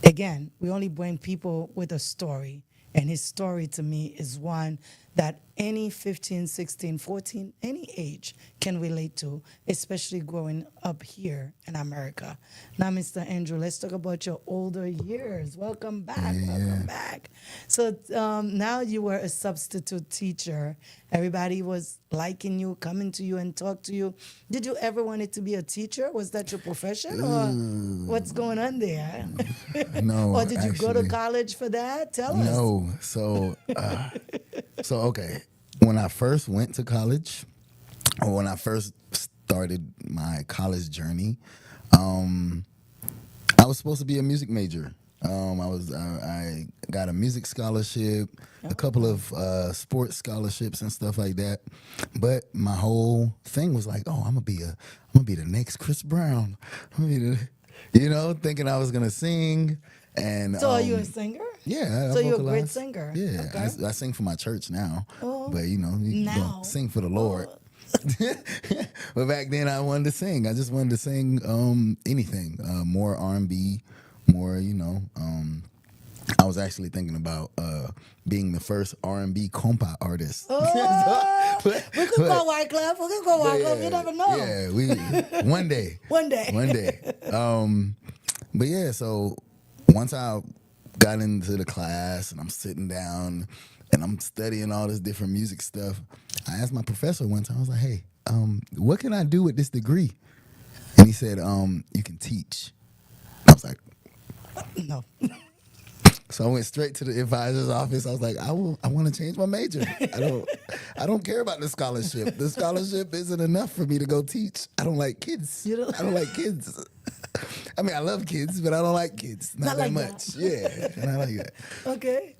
again, we only bring people with a story. And his story to me is one that any 15, 16, 14, any age can relate to, especially growing up here in America. Now, Mr. Andrew, let's talk about your older years. Welcome back. Yeah. Welcome back. So now you were a substitute teacher. Everybody was liking you, coming to you and talk to you. Did you ever want it to be a teacher? Was that your profession? Or what's going on there? No. Or did you go to actually, college for that? Tell us. No. So okay. When I first went to college, or when I first started my college journey, I was supposed to be a music major. I got a music scholarship, a couple of sports scholarships and stuff like that. But my whole thing was like, oh, I'm gonna be the next Chris Brown. I'm gonna be thinking I was gonna sing. And So are you a singer? Yeah. So I you're a great vocalize. singer? Yeah, Okay. I sing for my church now. Oh, But you now. don't sing for the Lord. But back then I wanted to sing. I just wanted to sing anything, more R&B, more. I was actually thinking about being the first R&B compa artist. Oh, we could but- go White Club. We could go White Club. You never know. Yeah, one day. One day. One day. But yeah, so once I got into the class and I'm sitting down and I'm studying all this different music stuff, I asked my professor one time, I was like, hey, what can I do with this degree? And he said, you can teach. I was like, No. so I went straight to the advisor's office. I was like, I want to change my major. I don't care about the scholarship. The scholarship isn't enough for me to go teach. I don't like kids. You don't- I don't like kids. I mean, I love kids, but I don't like kids. Not that like much. that. Yeah, not like that. Okay.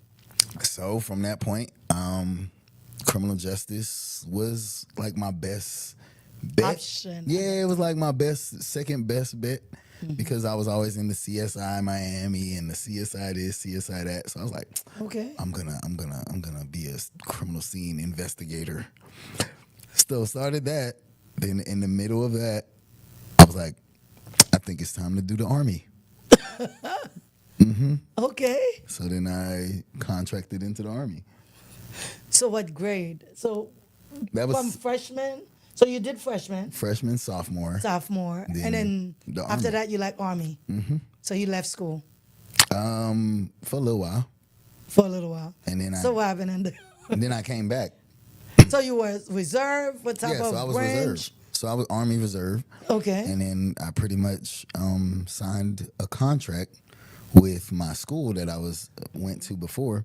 So from that point, criminal justice was like my best bet. Option. Yeah, it was like my second best bet. Because I was always in the CSI Miami and the CSI this, CSI that. So I was like, Okay. I'm gonna be a criminal scene investigator. Still started that. Then in the middle of that, I was like, I think it's time to do the Army. Okay. So then I contracted into the Army. So what grade? So That was from freshman. So you did freshman, freshman, sophomore. sophomore, Then and then the after Army. that you like Army. Mm-hmm. So you left school For a little while. for a little while. And then So what happened? and then I came back. So you were reserve? What type Yeah, of so I was branch? reserve. So I was Army Reserve. Okay. And then I pretty much signed a contract with my school that I went to before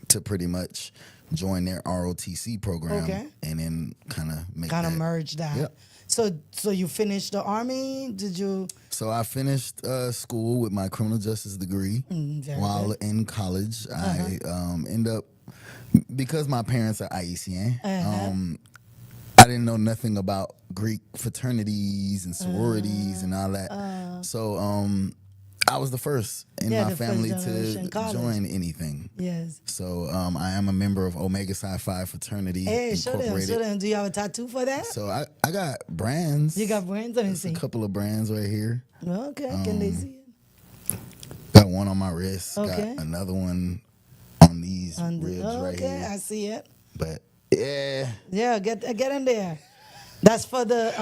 to pretty much join their ROTC program. Okay. And then kind of merge that. Yep. So you finished the Army? Did you? So I finished school with my criminal justice degree. Very While good. in college, I end up, because my parents are IECN, I didn't know nothing about Greek fraternities and sororities and all that. So I was the first in Yeah, my the first family generation to college. join anything. Yes. So I am a member of Omega Psi Phi Fraternity Hey, show them, Incorporated. show them. Do you have a tattoo for that? So I got brands. You got brands? Let me There's see. a couple of brands right here. Okay, can they see it? Got one on my wrist. Okay. Got another one on these ribs right Okay, here. I see it. But yeah. Yeah, get in there. That's for the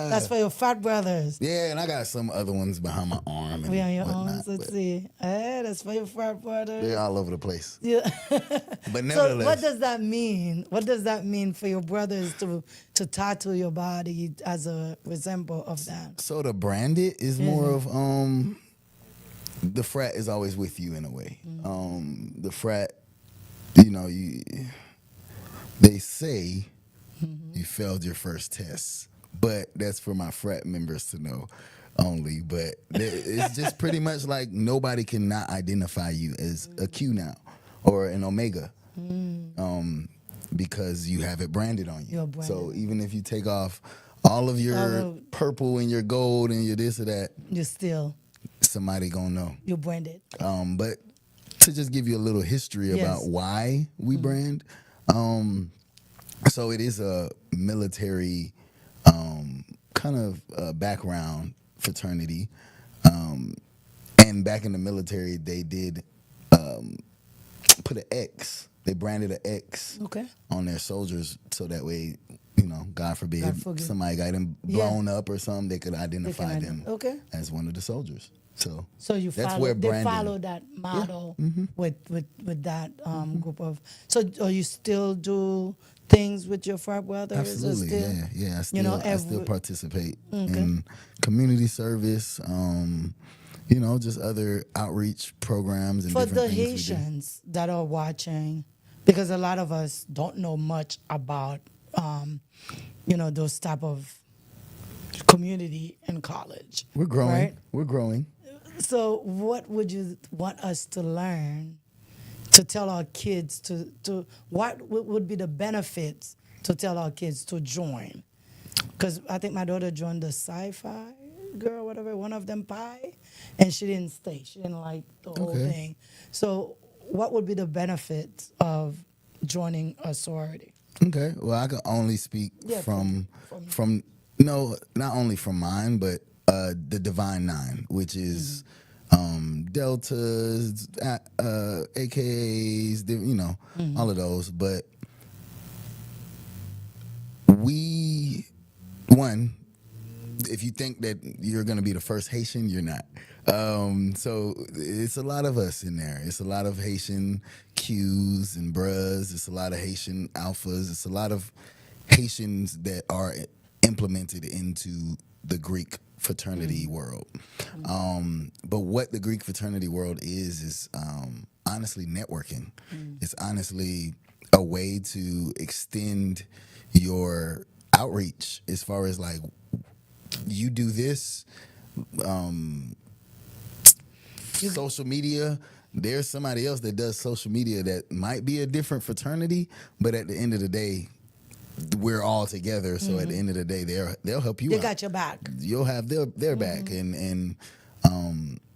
that's for your fat brothers. Yeah, and I got some other ones behind my arm and Behind your whatnot, arms. Let's but see. Hey, that's for your fat brothers. they're all over the place. Yeah. But So nevertheless, what does that mean? What does that mean for your brothers to tattoo your body as a resemble of that? so the branded is more of the frat is always with you in a way. The frat, they say you failed your first test, but that's for my frat members to know only. But it's just pretty much like nobody can not identify you as a Q now or an Omega, because you have it branded on you. You're branded. So even if you take off all of your purple and your gold and your this or that, You still somebody gonna know. you're branded. But to just give you a little history about why we brand, so it is a military kind of background fraternity. And back in the military, they did put an X. They branded an X Okay. on their soldiers so that way, God forbid, God forbid. somebody got them blown up or something, they could identify them Okay. as one of the soldiers. So you that's follow, where they branding. follow that model with that group of. So or you still do things with your frat brothers? Or Absolutely, still, yeah. I still participate in community service. Just other outreach programs and for different the things Haitians that are watching, because a lot of us don't know much about those type of community in college. We're growing. Right? We're growing. So what would you want us to learn to tell our kids to what would be the benefits to tell our kids to join? Because I think my daughter joined the sci-fi girl, whatever, one of them pie, and she didn't stay. She didn't like the whole thing. So what would be the benefits of joining a sorority? Okay. Well, I can only speak from not only from mine, but the Divine Nine, which is deltas, AKAs, all of those. But if you think that you're going to be the first Haitian, you're not. So it's a lot of us in there. It's a lot of Haitian Qs and bras. It's a lot of Haitian alphas. It's a lot of Haitians that are implemented into the Greek fraternity world. But what the Greek fraternity world is honestly networking. It's honestly a way to extend your outreach as far as like, you do this, social media, there's somebody else that does social media that might be a different fraternity, but at the end of the day, we're all together. So at the end of the day, they'll help you out. They got your back. You'll have their back. And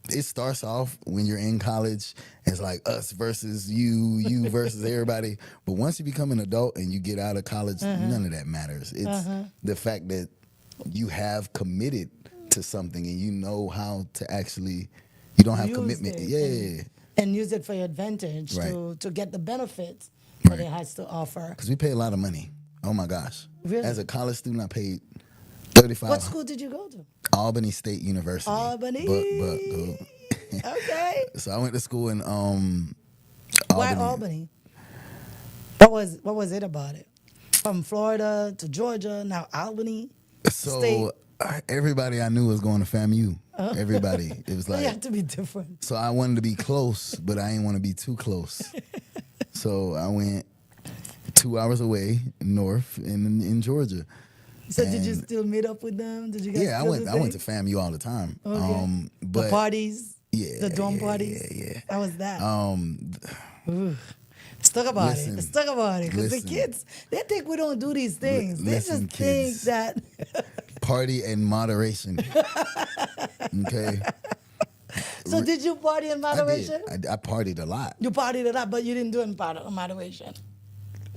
it starts off when you're in college as like us versus you versus everybody. But once you become an adult and you get out of college, none of that matters. It's the fact that you have committed to something and you know how to actually, you don't have commitment. And use it for your advantage to get the benefits that it has to offer. Because we pay a lot of money. Oh my gosh. Really? As a college student, I paid $35. What school did you go to? Albany State University. Albany. Okay. So I went to school in Albany. Why Albany? What was it about it? From Florida to Georgia, now Albany. So State. everybody I knew was going to FAMU. Everybody. It was So you like, have to be different. so I wanted to be close, but I didn't want to be too close. So I went 2 hours away north in Georgia. So did you still meet up with them? Did you guys I went to FAMU all the time. Okay. But the parties? Yeah. The dorm parties? Yeah. How was that? Let's talk about it. Let's talk about it. Because the kids, they think we don't do these things. They just think that... Party in moderation. Okay? So did you party in moderation? I partied a lot. You partied a lot, but you didn't do it in moderation.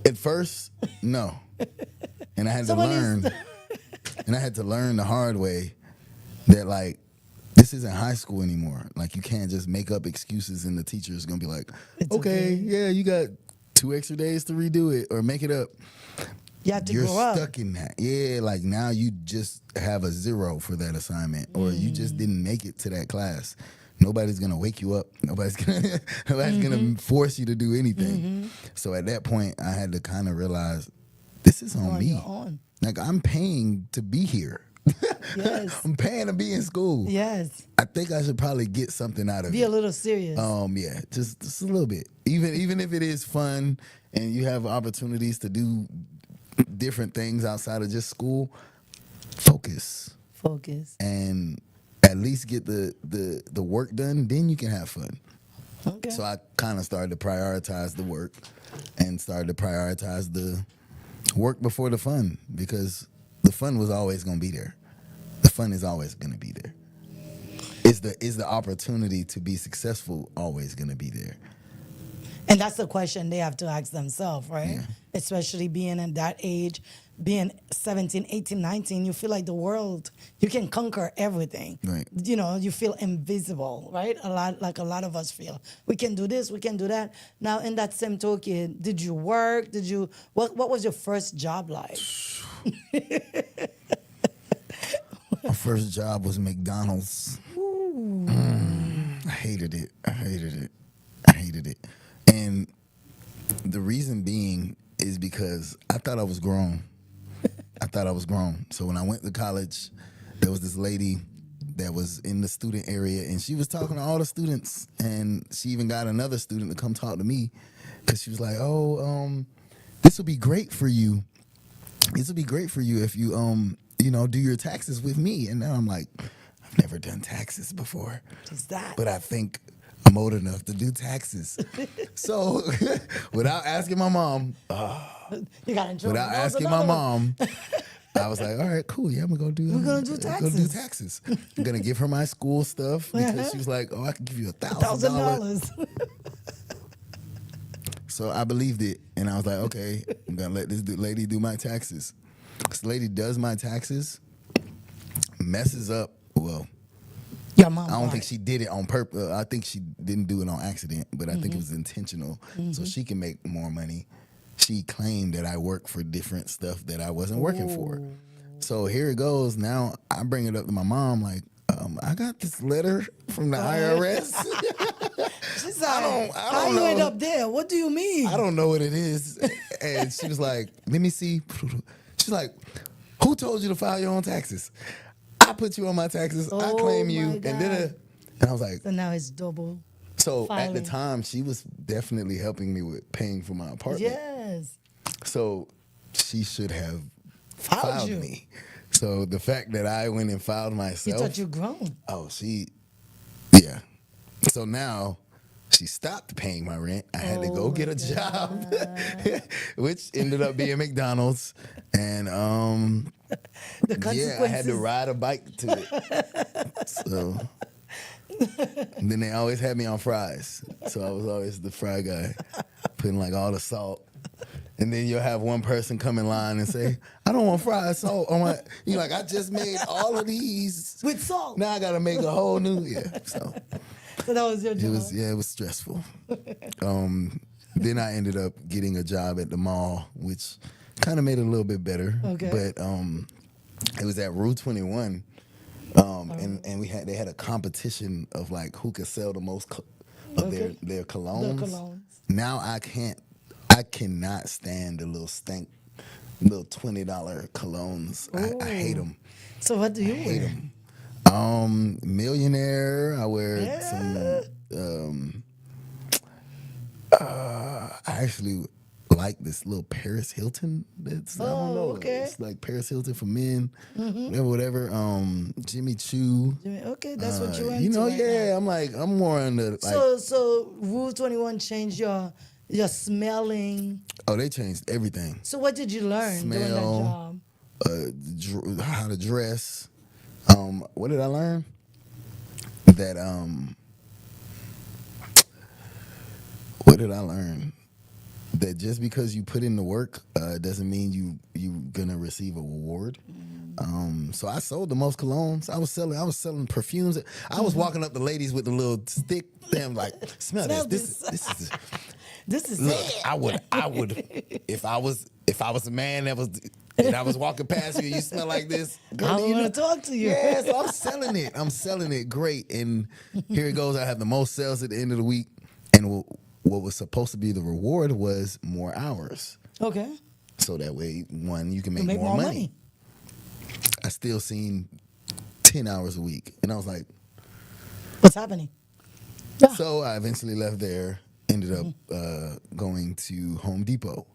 At first, no. And I had to learn. And I had to learn the hard way that, like, this isn't high school anymore. Like, you can't just make up excuses and the teacher is going to be like, okay, yeah, you got 2 extra days to redo it or make it up. You have to You're grow up. stuck in that. Yeah, like now you just have a 0 for that assignment or you just didn't make it to that class. Nobody's going to wake you up. Nobody's going to force you to do anything. So at that point, I had to kind of realize this is on me. Like, I'm paying to be here. Yes. I'm paying to be in school. Yes. I think I should probably get something out of it. Be a little serious. Yeah, just a little bit. Even if it is fun and you have opportunities to do different things outside of just school, focus. And at least get the work done, then you can have fun. Okay. So I kind of started to prioritize the work and started to prioritize the work before the fun because the fun was always going to be there. The fun is always going to be there. Is the opportunity to be successful always going to be there? And that's the question they have to ask themselves, right? Yeah. Especially being at that age, being 17, 18, 19, you feel like the world, you can conquer everything. Right. You know, you feel invisible, right? A lot of us feel. We can do this, we can do that. Now, in that same token, did you work? What was your first job like? My first job was McDonald's. I hated it. And the reason being is because I thought I was grown. So when I went to college, there was this lady that was in the student area, and she was talking to all the students, and she even got another student to come talk to me because she was like, this will be great for you. This will be great for you if you, do your taxes with me. And now I'm like, I've never done taxes before. Just that. But I think I'm old enough to do taxes. So without asking my mom, you got in trouble. without asking my mom, I was like, all right, cool. Yeah, we're going to do taxes. I'm going to give her my school stuff because she was like, I can give you $1,000. So I believed it. And I was like, okay, I'm going to let this lady do my taxes. This lady does my taxes, messes up. Well, your mom. I don't think she did it on purpose. I think she didn't do it on accident, but I think it was intentional so she can make more money. She claimed that I worked for different stuff that I wasn't working for. So here it goes. Now I bring it up to my mom like, I got this letter from the IRS. She's like, I don't how know. you end up there? What do you mean? I don't know what it is. And she was like, let me see. She's like, who told you to file your own taxes? I put you on my taxes. I claim you. My God. And I was like. So now it's double. So filing. At the time, she was definitely helping me with paying for my apartment. Yes. So she should have Filed you. me. So the fact that I went and filed myself. You thought you grown. Oh, yeah. So now she stopped paying my rent. I had to go get a job, which ended up being McDonald's. And The consequences. I had to ride a bike to it. So and then they always had me on fries. So I was always the fry guy, putting like all the salt. And then you'll have one person come in line and say, I don't want fries, salt. You're like, I just made all of these. With salt. Now I got to make a whole new, So that was your job. It was stressful. Then I ended up getting a job at the mall, which kind of made it a little bit better. Okay. But it was at Rue 21. And they had a competition of like who could sell the most of their colognes. The colognes. Now I cannot stand the little $20 colognes. I hate them. So what do you hate wear? them. Millionaire. I wear some. I actually like this little Paris Hilton. I don't know. Okay. It's like Paris Hilton for men. Whatever. Jimmy Choo. Okay, that's what you into. I'm more into like. So Rule 21 changed your smelling. Oh, they changed everything. So what did you learn doing that job? How to dress. What did I learn? that what did I learn? That just because you put in the work doesn't mean you gonna receive a reward. So I sold the most colognes. I was selling perfumes. I was walking up to ladies with the little stick. Them like, smell this. This is Look, it. I would if I was a man that was and I was walking past you and you smell like this. Girl, I do you want to talk to you. Yeah, so I'm selling it great. And here it goes. I have the most sales at the end of the week. And what was supposed to be the reward was more hours. Okay. So that way, one, you can make, Make more money. I still seen 10 hours a week. And I was like, What's happening? Yeah. so I eventually left there, ended up going to Home Depot.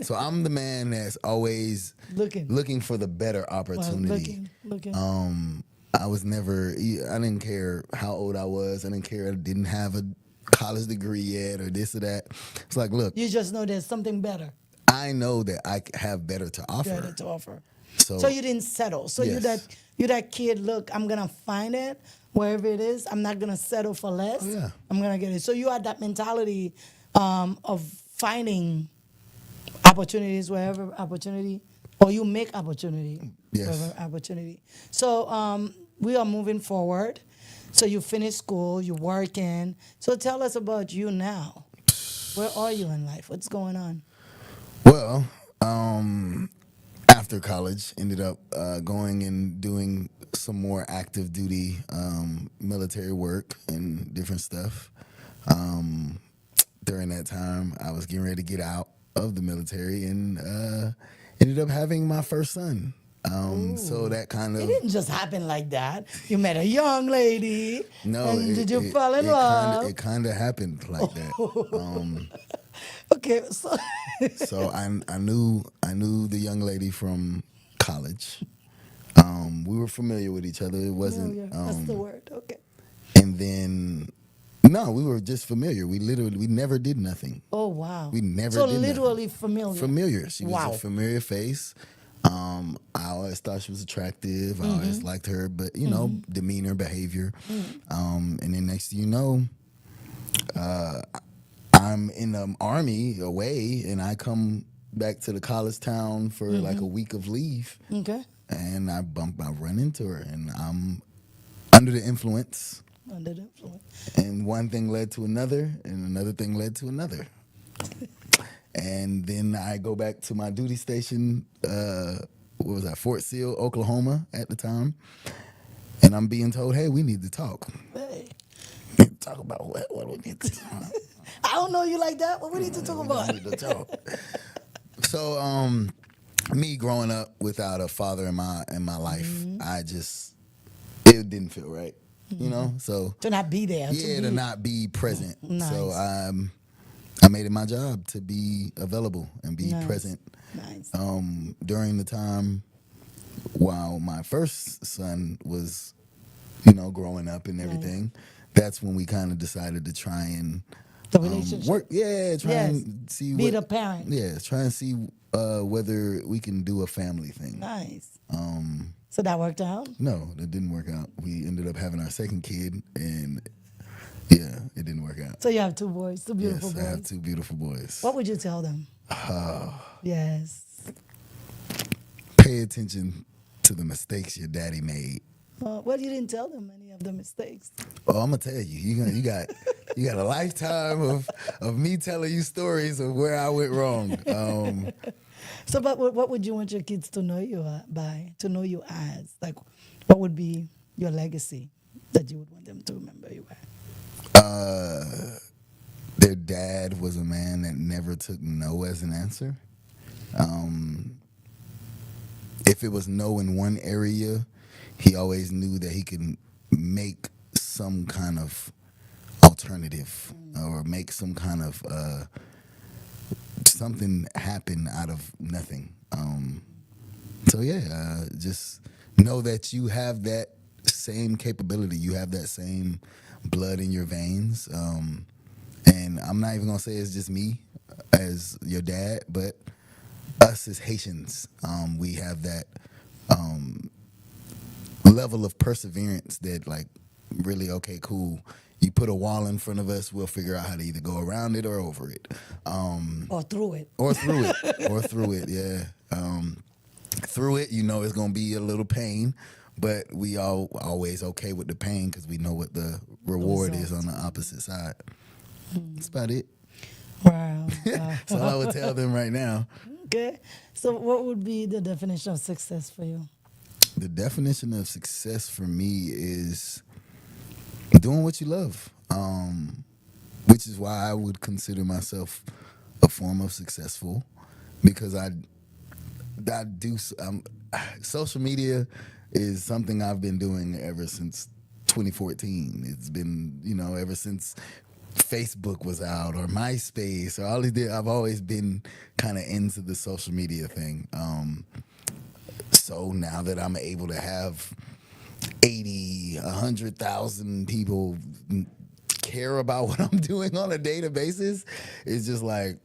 So I'm the man that's always looking for the better opportunity. Looking. I was never, I didn't care how old I was. I didn't care I didn't have a college degree yet or this or that. It's like, look. You just know there's something better. I know that I have better to offer. So you didn't settle. So yes. you that kid, look, I'm going to find it wherever it is. I'm not going to settle for less. Oh, yeah. I'm going to get it. So you had that mentality of finding opportunities wherever opportunity, or you make opportunity wherever opportunity. So we are moving forward. So you finished school, you're working. So tell us about you now. Where are you in life? What's going on? Well, after college, ended up going and doing some more active duty military work and different stuff. During that time, I was getting ready to get out of the military and ended up having my first son. So that kind of... It didn't just happen like that. You met a young lady. No. And did you fall in love? It kind of happened like that. Okay. So I knew the young lady from college. We were familiar with each other. It wasn't... that's the word. Okay. And then... No, we were just familiar. We never did nothing. Oh, wow. We never so did literally nothing. familiar. Familiar. She was a familiar face. I always thought she was attractive. I always liked her, but demeanor, behavior. And then next thing you know, I'm in the army away, and I come back to the college town for like a week of leave. Okay. And I run into her, and I'm under the influence. And one thing led to another, and another thing led to another. And then I go back to my duty station, what was that, Fort Sill, Oklahoma at the time. And I'm being told, hey, we need to talk. Hey. Talk about what? What do we need to talk? I don't know you like that. What we need to talk about? We need to talk. So, me growing up without a father in my life, it didn't feel right. You know, so to not be there. To not be present. Nice. So I made it my job to be available and be present. Nice. During the time while my first son was, growing up and everything, that's when we kind of decided to try and the relationship work. Yeah, try and see be the parent. Yeah, try and see whether we can do a family thing. Nice. So that worked out? No, that didn't work out. We ended up having our second kid, and it didn't work out. So you have two boys, two beautiful boys. Yes, I have two beautiful boys. What would you tell them? Yes. Pay attention to the mistakes your daddy made. Well, you didn't tell them any of the mistakes. Oh, I'm gonna tell you. You got a lifetime of me telling you stories of where I went wrong. So, but what would you want your kids to know you by? To know you as? Like, what would be your legacy that you would want them to remember you by? Their dad was a man that never took no as an answer. If it was no in one area, he always knew that he could make some kind of alternative or make some kind of something happen out of nothing. Just know that you have that same capability. You have that same blood in your veins. And I'm not even going to say it's just me as your dad, but us as Haitians, we have that level of perseverance that, like, really, okay, cool. You put a wall in front of us, we'll figure out how to either go around it or over it. Or through it. Or through it. Or through it, yeah. Through it, it's going to be a little pain, but we always okay with the pain because we know what the reward is on the opposite side. That's about it. Wow. That's all I would tell them right now. Okay. So what would be the definition of success for you? The definition of success for me is doing what you love, which is why I would consider myself a form of successful, because I do. Social media is something I've been doing ever since 2014. It's been, ever since Facebook was out or MySpace or all these. I've always been kind of into the social media thing. So now that I'm able to have 80, 100,000 people care about what I'm doing on a daily basis, it's just like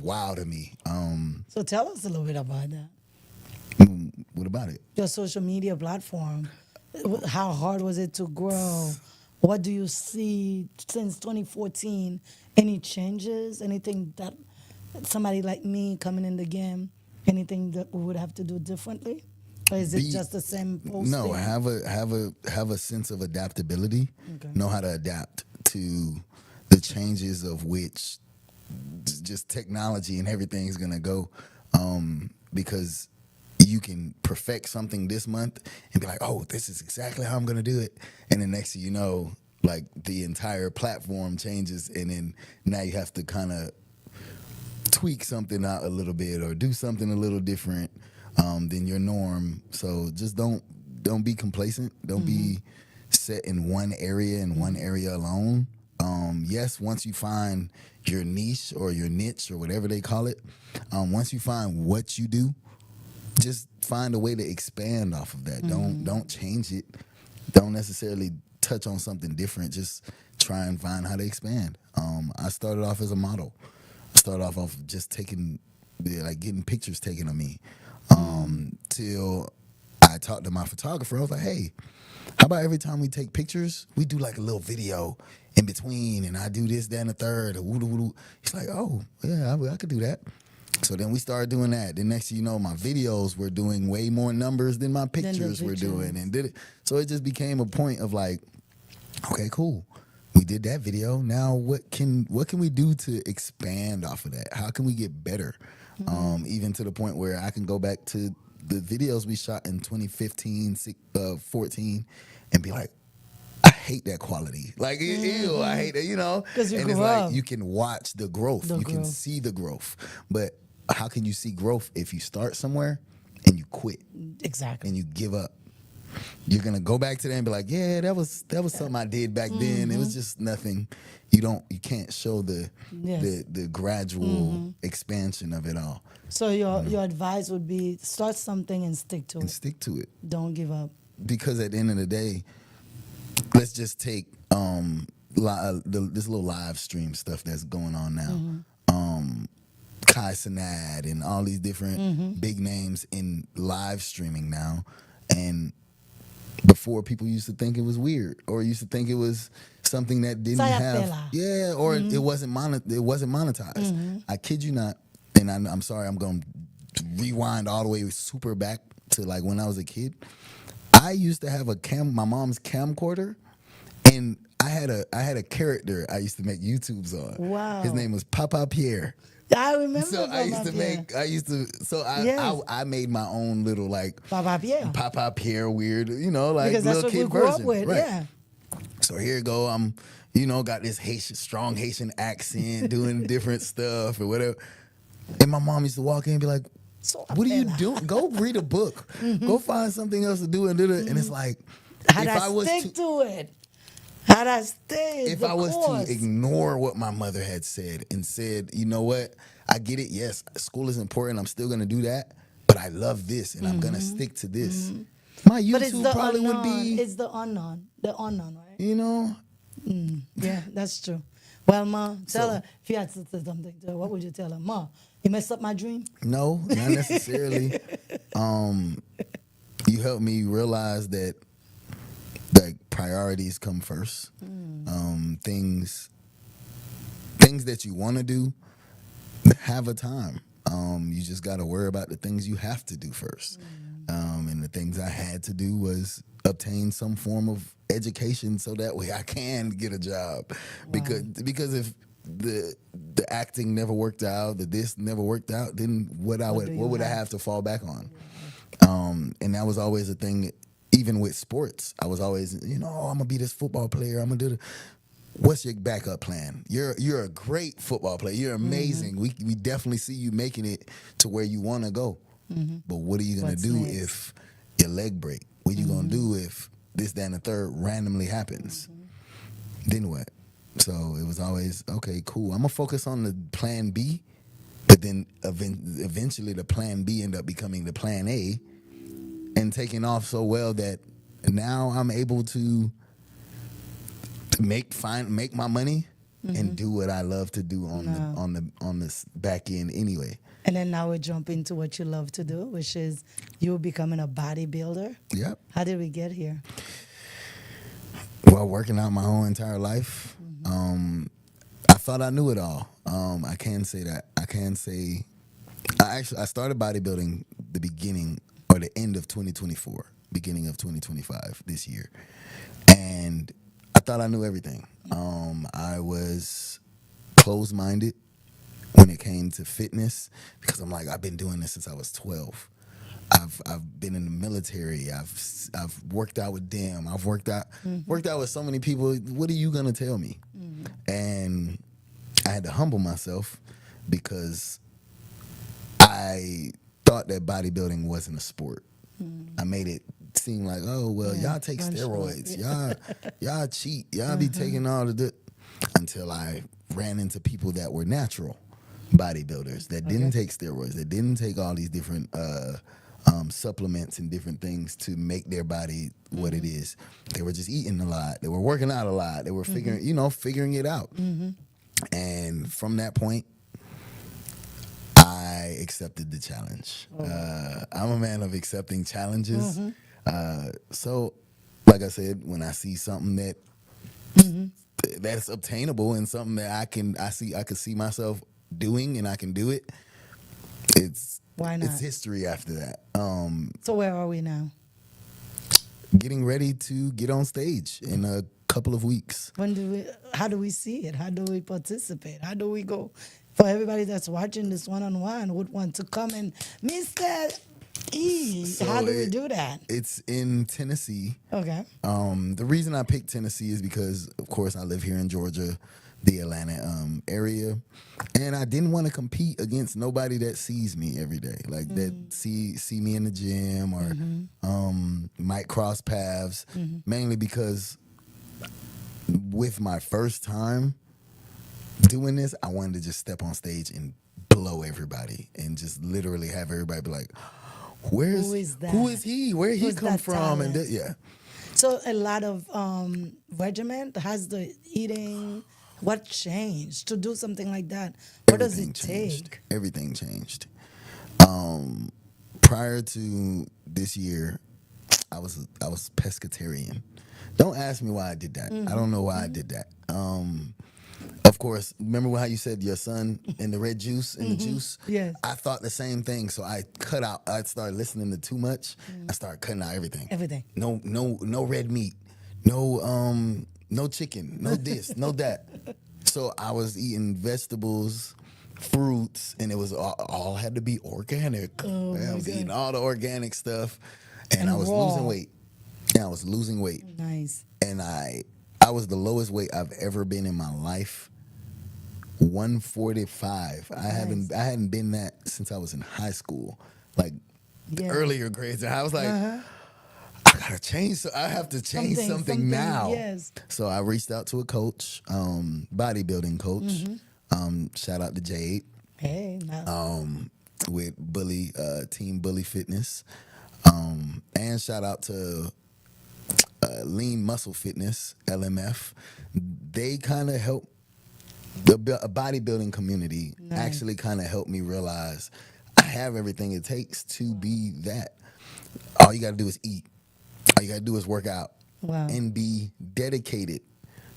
wow to me. So tell us a little bit about that. What about it? Your social media platform. How hard was it to grow? What do you see since 2014? Any changes? Anything that somebody like me coming in the game, anything that we would have to do differently? Or is it just the same posting? No, have a sense of adaptability. Okay. Know how to adapt to the changes of which just technology and everything's gonna go. Because you can perfect something this month and be like, oh, this is exactly how I'm gonna do it. And then next thing you know, like the entire platform changes, and then now you have to kind of tweak something out a little bit or do something a little different than your norm. So just don't be complacent. Don't be set in one area and one area alone. Yes, once you find your niche or your niche or whatever they call it, once you find what you do, just find a way to expand off of that. Don't change it. Don't necessarily touch on something different. Just try and find how to expand. I started off as a model. I started off just getting pictures taken of me. Till I talked to my photographer. I was like, hey, how about every time we take pictures, we do like a little video in between, and I do this, that, and the third. He's like, oh, yeah, I could do that. So then we started doing that. Then next thing you know, my videos were doing way more numbers than my pictures were doing, and did it. So it just became a point of like, okay, cool. We did that video. Now what can we do to expand off of that? How can we get better? Even to the point where I can go back to the videos we shot in 2015, 14, and be like, I hate that quality. Like, ew, I hate that, Because and it's like you can watch the growth. Can see the growth. But how can you see growth if you start somewhere and you quit? Exactly. And you give up? You're gonna go back to that and be like, yeah, that was something I did back then. It was just nothing. You can't show the gradual expansion of it all. So your advice would be start something and stick to it. Stick to it. Don't give up. Because at the end of the day, let's just take this little live stream stuff that's going on now. Kai Cenat and all these different big names in live streaming now. And before, people used to think it was weird, or used to think it was something that didn't have, or it wasn't monetized. I kid you not, and I'm sorry, I'm going to rewind all the way super back to like when I was a kid. I used to have my mom's camcorder, and I had a character I used to make YouTubes on. Wow. His name was Papa Pierre. I remember. So I made my own little like Papa Pierre weird, like because little that's kid what we grew version. up with, right. yeah. So here you go, I'm got this strong Haitian accent, doing different stuff or whatever. And my mom used to walk in and be like, what are you doing? Go read a book. Go find something else to do and do it. And it's like, How'd I stick to it? How'd I stay? If I was to ignore what my mother had said and said, you know what, I get it. Yes, school is important. I'm still going to do that. But I love this, and I'm going to stick to this. My YouTube probably would be... It's the unknown. The unknown, right? Yeah, that's true. Well, Ma, tell her, if you had to say something to her, what would you tell her? Ma, you messed up my dream? No, not necessarily. You helped me realize that priorities come first. Things that you want to do have a time. You just got to worry about the things you have to do first. And the things I had to do was obtain some form of education so that way I can get a job. Because if the acting never worked out, the this never worked out, then what would I have to fall back on? And that was always a thing. Even with sports, I was always, I'm gonna be this football player. I'm gonna do the. What's your backup plan? You're a great football player. You're amazing. We definitely see you making it to where you want to go. But what are you gonna do if your leg break? What are you gonna do if this, that, and the third randomly happens? Then what? So it was always, okay, cool. I'm gonna focus on the plan B, but then eventually the plan B ended up becoming the plan A, and taking off so well that now I'm able to make my money and do what I love to do on this back end anyway. And then now we jump into what you love to do, which is you becoming a bodybuilder. Yep. How did we get here? Well, working out my whole entire life. I thought I knew it all. I can say that. I started bodybuilding the beginning or the end of 2024, beginning of 2025 this year. And I thought I knew everything. I was closed-minded when it came to fitness because I'm like, I've been doing this since I was 12. I've been in the military. I've worked out with them. I've worked out with so many people. What are you gonna tell me? And I had to humble myself because I thought that bodybuilding wasn't a sport. I made it seem like, oh well, y'all take steroids, y'all cheat, y'all be taking all of the, until I ran into people that were natural bodybuilders that didn't take steroids, that didn't take all these different supplements and different things to make their body what it is. They were just eating a lot. They were working out a lot. They were figuring it out. And from that point, I accepted the challenge. I'm a man of accepting challenges. So, like I said, when I see something that's obtainable and something that I could see myself doing and I can do it, why not? It's history after that. So where are we now? Getting ready to get on stage in a couple of weeks. How do we see it? How do we participate? How do we go? For everybody that's watching this one-on-one would want to come and Mr. E. So how do we do that? It's in Tennessee. Okay. The reason I picked Tennessee is because, of course, I live here in Georgia, the Atlanta area, and I didn't want to compete against nobody that sees me every day, like that see me in the gym or might cross paths. Mainly because with my first time doing this, I wanted to just step on stage and blow everybody and just literally have everybody be like, who is he? Where he come from? And So a lot of regiment has the eating. What changed to do something like that? What does it take? Everything changed. Prior to this year, I was pescatarian. Don't ask me why I did that. I don't know why I did that. Of course, remember how you said your son and the red juice and the juice? Yes. I thought the same thing, so I started listening to too much. I started cutting out everything. Everything. No red meat. No chicken. No this, no that. So I was eating vegetables, fruits, and it was all had to be organic. I was eating all the organic stuff, and I was losing weight. And I was losing weight. Nice. And I was the lowest weight I've ever been in my life. 145. I hadn't been that since I was in high school, like the earlier grades. And I was like, I gotta change. So I have to change something now. Yes. So I reached out to a coach, bodybuilding coach. Shout out to Jade. Hey, now. With Team Bully Fitness, and shout out to Lean Muscle Fitness, LMF. They kind of help a bodybuilding community. Actually kind of helped me realize I have everything it takes to be that. All you got to do is eat. All you got to do is work out. Wow. and be dedicated.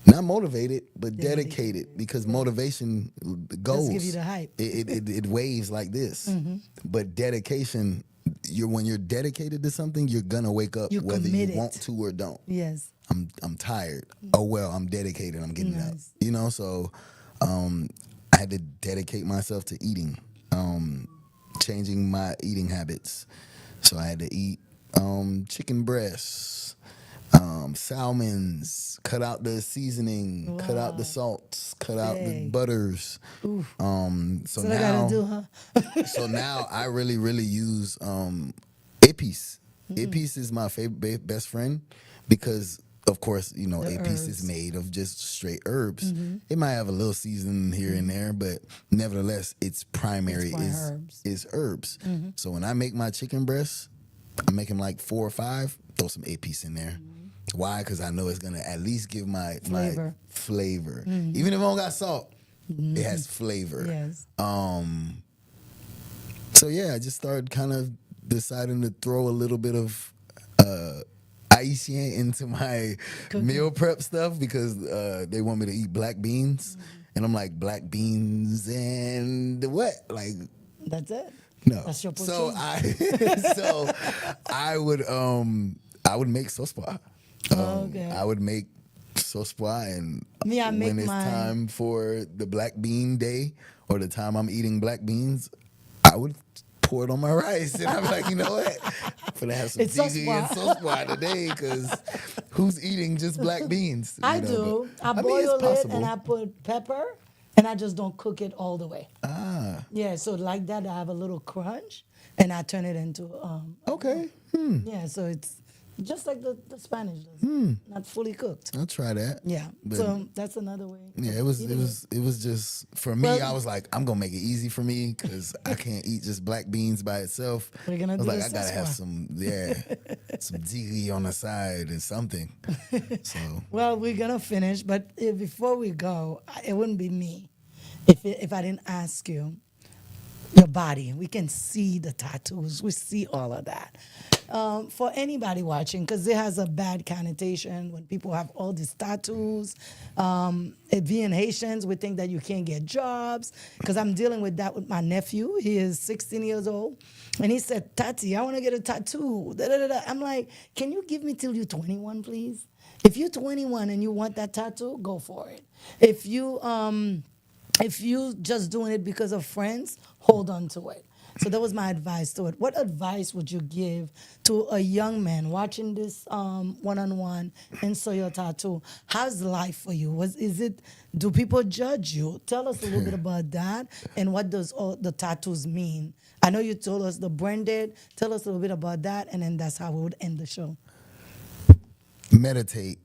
Not motivated, but dedicated, because motivation goes. Just give you the hype. It waves like this. But dedication, when you're dedicated to something, you're gonna wake up You whether committed. you want to or don't. Yes. I'm tired. Oh well, I'm dedicated. I'm getting up. You know, so I had to dedicate myself to eating, changing my eating habits. So I had to eat chicken breasts, salmons, cut out the seasoning, cut out the salts, cut out the butters. So So now, I gotta do, huh? so now I really use Apis. Apis is my favorite best friend because, of course, you know, Apis is made of just straight herbs. It might have a little seasoning here and there, but nevertheless, its primary is herbs. So when I make my chicken breasts, I make them like 4 or 5. Throw some Apis in there. Why? Because I know it's gonna at least give my flavor. Even if it don't got salt, it has flavor. Yes. So yeah, I just started kind of deciding to throw a little bit of Haitian into my meal prep stuff because they want me to eat black beans, and I'm like, black beans and what? Like, That's it. no. That's your So poutine. I would make sauce pois. Okay. I would make sauce pois, and Me, I make when it's mine. time for the black bean day or the time I'm eating black beans, I would pour it on my rice, and I'm like, you know what? I'm gonna have some It's sauce tiki and pois. sauce pois today, because who's eating just black beans? I You know, do. but, I mean, boil it's it possible. and I put pepper, and I just don't cook it all the way. Ah, Yeah, so like that, I have a little crunch, and I turn it into okay. yeah. So it's just like the Spanish does, not fully cooked. I'll try that. Yeah, But- so that's another way. Yeah, of it was eating just for me. Well- I was like, I'm gonna make it easy for me because I can't eat just black beans by itself. We're gonna I was do like, the I gotta have szechuan. some tiki on the side and something. So Well, we're gonna finish, but before we go, it wouldn't be me if I didn't ask you your body. We can see the tattoos. We see all of that. For anybody watching, because it has a bad connotation when people have all these tattoos. Being Haitians, we think that you can't get jobs. Because I'm dealing with that with my nephew. He is 16 years old. And he said, Tati, I want to get a tattoo. Da, da, da, da. I'm like, can you give me till you're 21, please? If you're 21 and you want that tattoo, go for it. If you just doing it because of friends, hold on to it. So that was my advice to it. What advice would you give to a young man watching this one-on-one and saw your tattoo? How's life for you? Do people judge you? Tell us a little bit about that, and what does all the tattoos mean? I know you told us the branded. Tell us a little bit about that, and then that's how we would end the show. meditate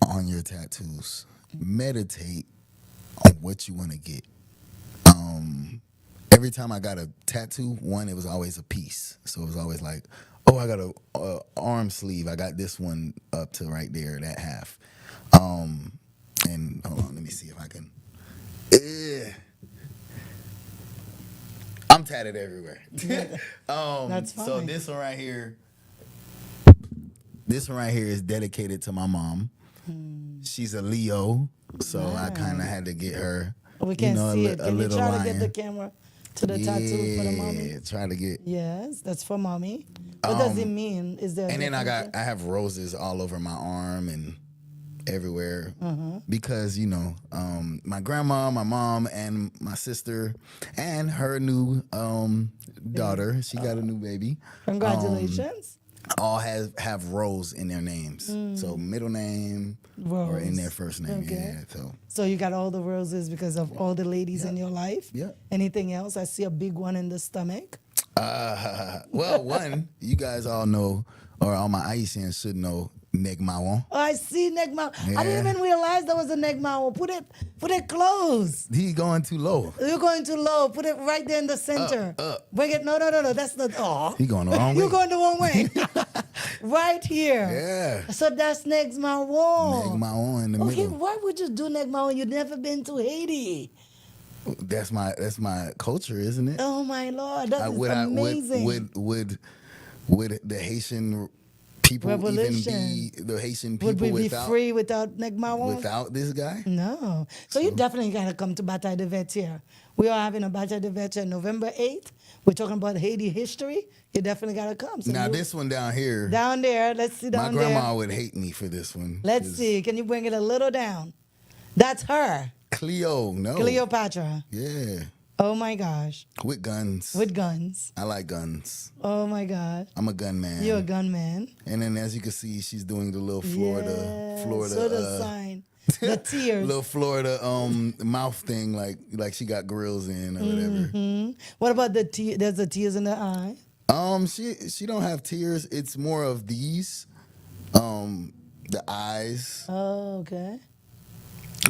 on your tattoos. Meditate on what you want to get. Every time I got a tattoo, it was always a piece. So it was always like, oh, I got a arm sleeve. I got this one up to right there, that half. And hold on, let me see if I can. I'm tatted everywhere. That's So fine. this one right here is dedicated to my mom. She's a Leo, so I kind of had to get her. We can't see it. A Can you little try to lion. get the camera to the tattoo for the mommy? Yeah, try to get. Yes, that's for mommy. What does it mean? Is there? And then I difference? have roses all over my arm and everywhere because my grandma, my mom, and my sister, and her new daughter. She got a new baby. Congratulations. All have Rose in their names. So middle name or in their first name. Okay. Yeah. So you got all the roses because of all the ladies in your life? Yeah. Anything else? I see a big one in the stomach. Well, one, you guys all know, or all my Haitians should know, Neg Mawon. Oh, I see neck mount. I Yeah. didn't even realize there was a neck mount. Put it close. He going too low. You're going too low. Put it right there in the center. Bring it. No. That's the. Oh. He going the wrong way. You're going the wrong way. Right here. Yeah. So that's next mawon. Neg Mawon in the Okay, middle. why would you do neck mawon? You've never been to Haiti. That's my culture, isn't it? Oh my Lord, that is amazing. Would the Haitian people even Revolution. be the Haitian Would people we be without free without Negmaron? without this guy? No. So you definitely got to come to Bataille de Vetier. We are having a Bataille de Vetier November 8th. We're talking about Haiti history. You definitely got to come. So Now this one down here, down there, let's see my down grandma there. would hate me for this one. Let's 'cause see. Can you bring it a little down? That's her. Cleo, no. Cleopatra. Yeah. Oh my gosh. With guns. With guns. I like guns. Oh my God. I'm a gun man. You're a gunman. And then as you can see, she's doing the little Yeah. Florida, So the sign. The tears. little Florida mouth thing, like she got grills in or whatever. What about the tears? There's the tears in the eye. She don't have tears. It's more of these, the eyes, Oh, okay.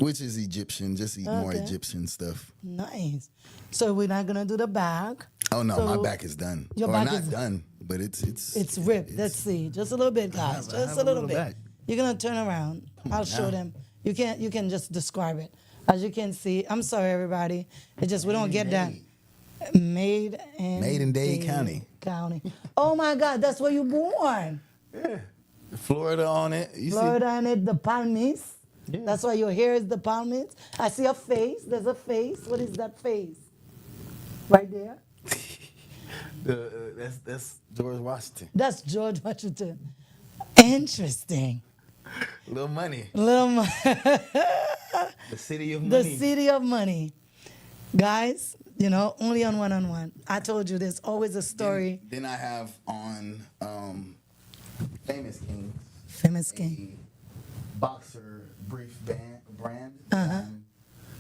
which is Egyptian. Just eat more Okay. Egyptian stuff. Nice. So we're not gonna do the back. Oh no, So my back is done. your Or back not is- done, but it's It's ripped. Let's see. Just a little bit, guys. I Just have a a little little bit. back. You're gonna turn around. I'll show now. them. You can just describe it. As you can see, I'm sorry everybody. It just we don't get that. Made in Dade County. Oh my God, that's where you born. Florida on it. You Florida and it, the palmis. That's why your hair is the palmis. I see a face. There's a face. What is that face? Right there. That's George Washington. That's George Washington. Interesting. Little money. Little The city of the money. city of money. Guys, only on one. I told you there's always a story. Then I have on Famous Kings. Famous King. A boxer brief brand.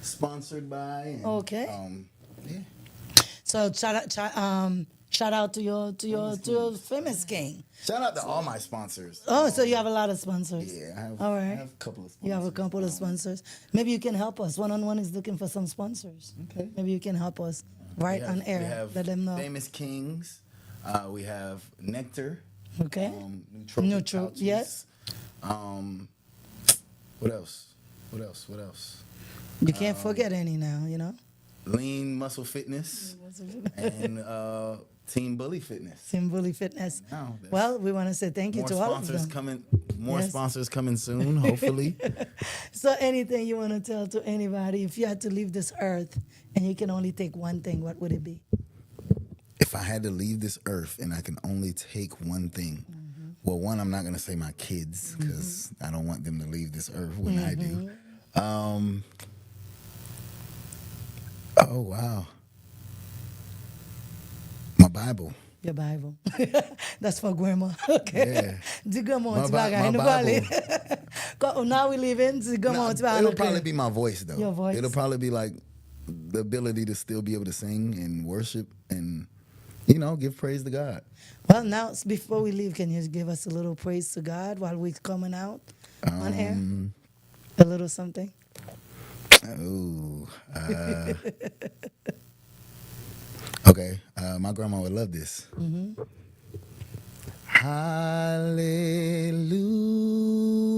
Sponsored by. And, Okay. Yeah. So shout out to your Famous King. Shout out to all my sponsors. Oh, so you have a lot of sponsors. Yeah, I have, All I right. have a couple of sponsors. You have a couple of sponsors. Maybe you can help us. One is looking for some sponsors. Okay. Maybe you can help us right on air. We have Let them know. Famous Kings. We have Nectar. Okay. Nootropic Neutral. pouches. Yes. What else? You can't forget any now. Lean Muscle Fitness and Team Bully Fitness. Team Bully Fitness. Now, that's- Well, we want to say thank you More to all of sponsors them. coming. More Yes. sponsors coming soon. Hopefully. So anything you want to tell to anybody, if you had to leave this earth and you can only take one thing, what would it be? If I had to leave this earth and I can only take one thing, well, one, I'm not gonna say my kids because I don't want them to leave this earth when I do. Oh wow. My Bible. Your Bible. That's for grandma. Okay. Yeah. The grandma My wants Bi- back my in the valley. Now we live in the grandma wants back. It'll probably be my voice though. Your voice. It'll probably be like the ability to still be able to sing and worship and give praise to God. Well, now before we leave, can you give us a little praise to God while we're coming out on air? A little something. Oh. Okay. My grandma would love this.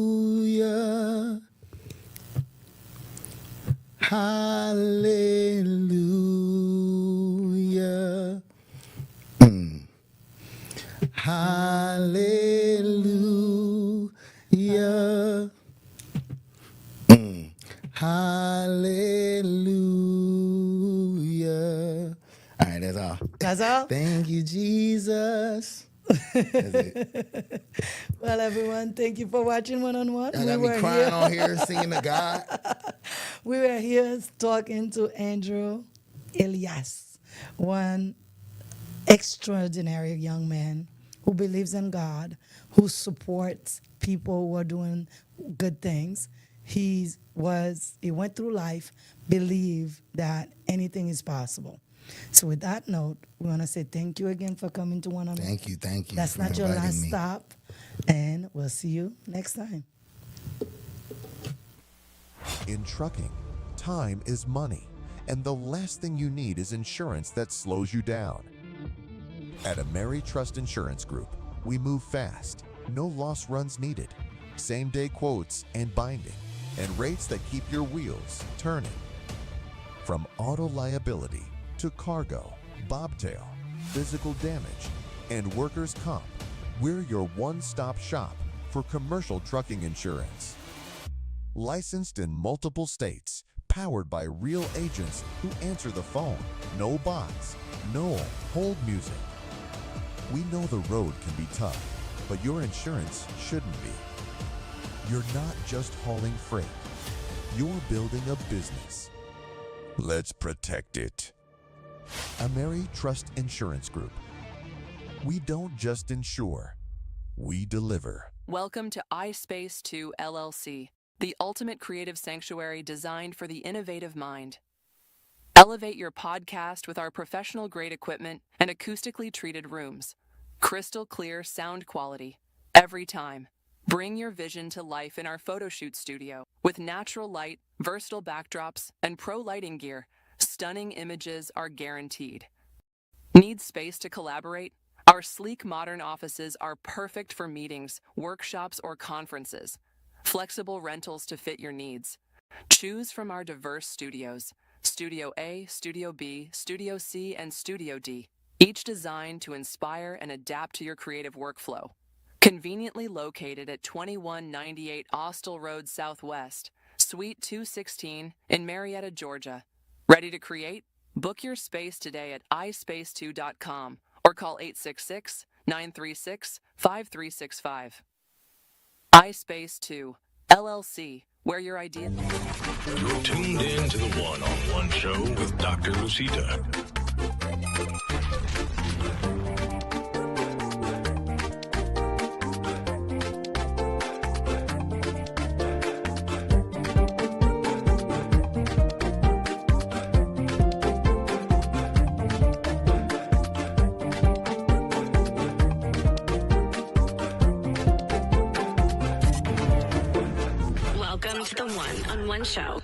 Hallelujah. Hallelujah. Hallelujah. Hallelujah. All right, that's all. That's all? Thank you, Jesus. That's it. Well, everyone, thank you for watching One on One. I got me crying on here singing to God. We were here talking to Andrew Elias, one extraordinary young man who believes in God, who supports people who are doing good things. He went through life, believed that anything is possible. So with that note, we want to say thank you again for coming to One on One. Thank you. That's for not your inviting last me. stop, and we'll see you next time. In trucking, time is money, and the last thing you need is insurance that slows you down. At AmeriTrust Insurance Group, we move fast, no loss runs needed, same-day quotes and binding, and rates that keep your wheels turning. From auto liability to cargo, bobtail, physical damage, and workers' comp, We're your one-stop shop for commercial trucking insurance. Licensed in multiple states, powered by real agents who answer the phone. No bots, no hold music. We know the road can be tough, but your insurance shouldn't be. You're not just hauling freight. You're building a business. Let's protect it. AmeriTrust Insurance Group. We don't just insure, we deliver. Welcome to iSpace 2 LLC, the ultimate creative sanctuary designed for the innovative mind. Elevate your podcast with our professional-grade equipment and acoustically treated rooms. Crystal clear sound quality every time. Bring your vision to life in our photo shoot studio. With natural light, versatile backdrops, and pro lighting gear, stunning images are guaranteed. Need space to collaborate? Our sleek modern offices are perfect for meetings, workshops, or conferences. Flexible rentals to fit your needs. Choose from our diverse studios: Studio A, Studio B, Studio C, and Studio D, each designed to inspire and adapt to your creative workflow. Conveniently located at 2198 Austell Road Southwest, Suite 216 in Marietta, Georgia. Ready to create? Book your space today at ispace2.com or call 866-936-5365. iSpace 2, LLC, where your idea... You're tuned in to the one-on-one show with Dr. Lucita. Welcome to the one-on-one show.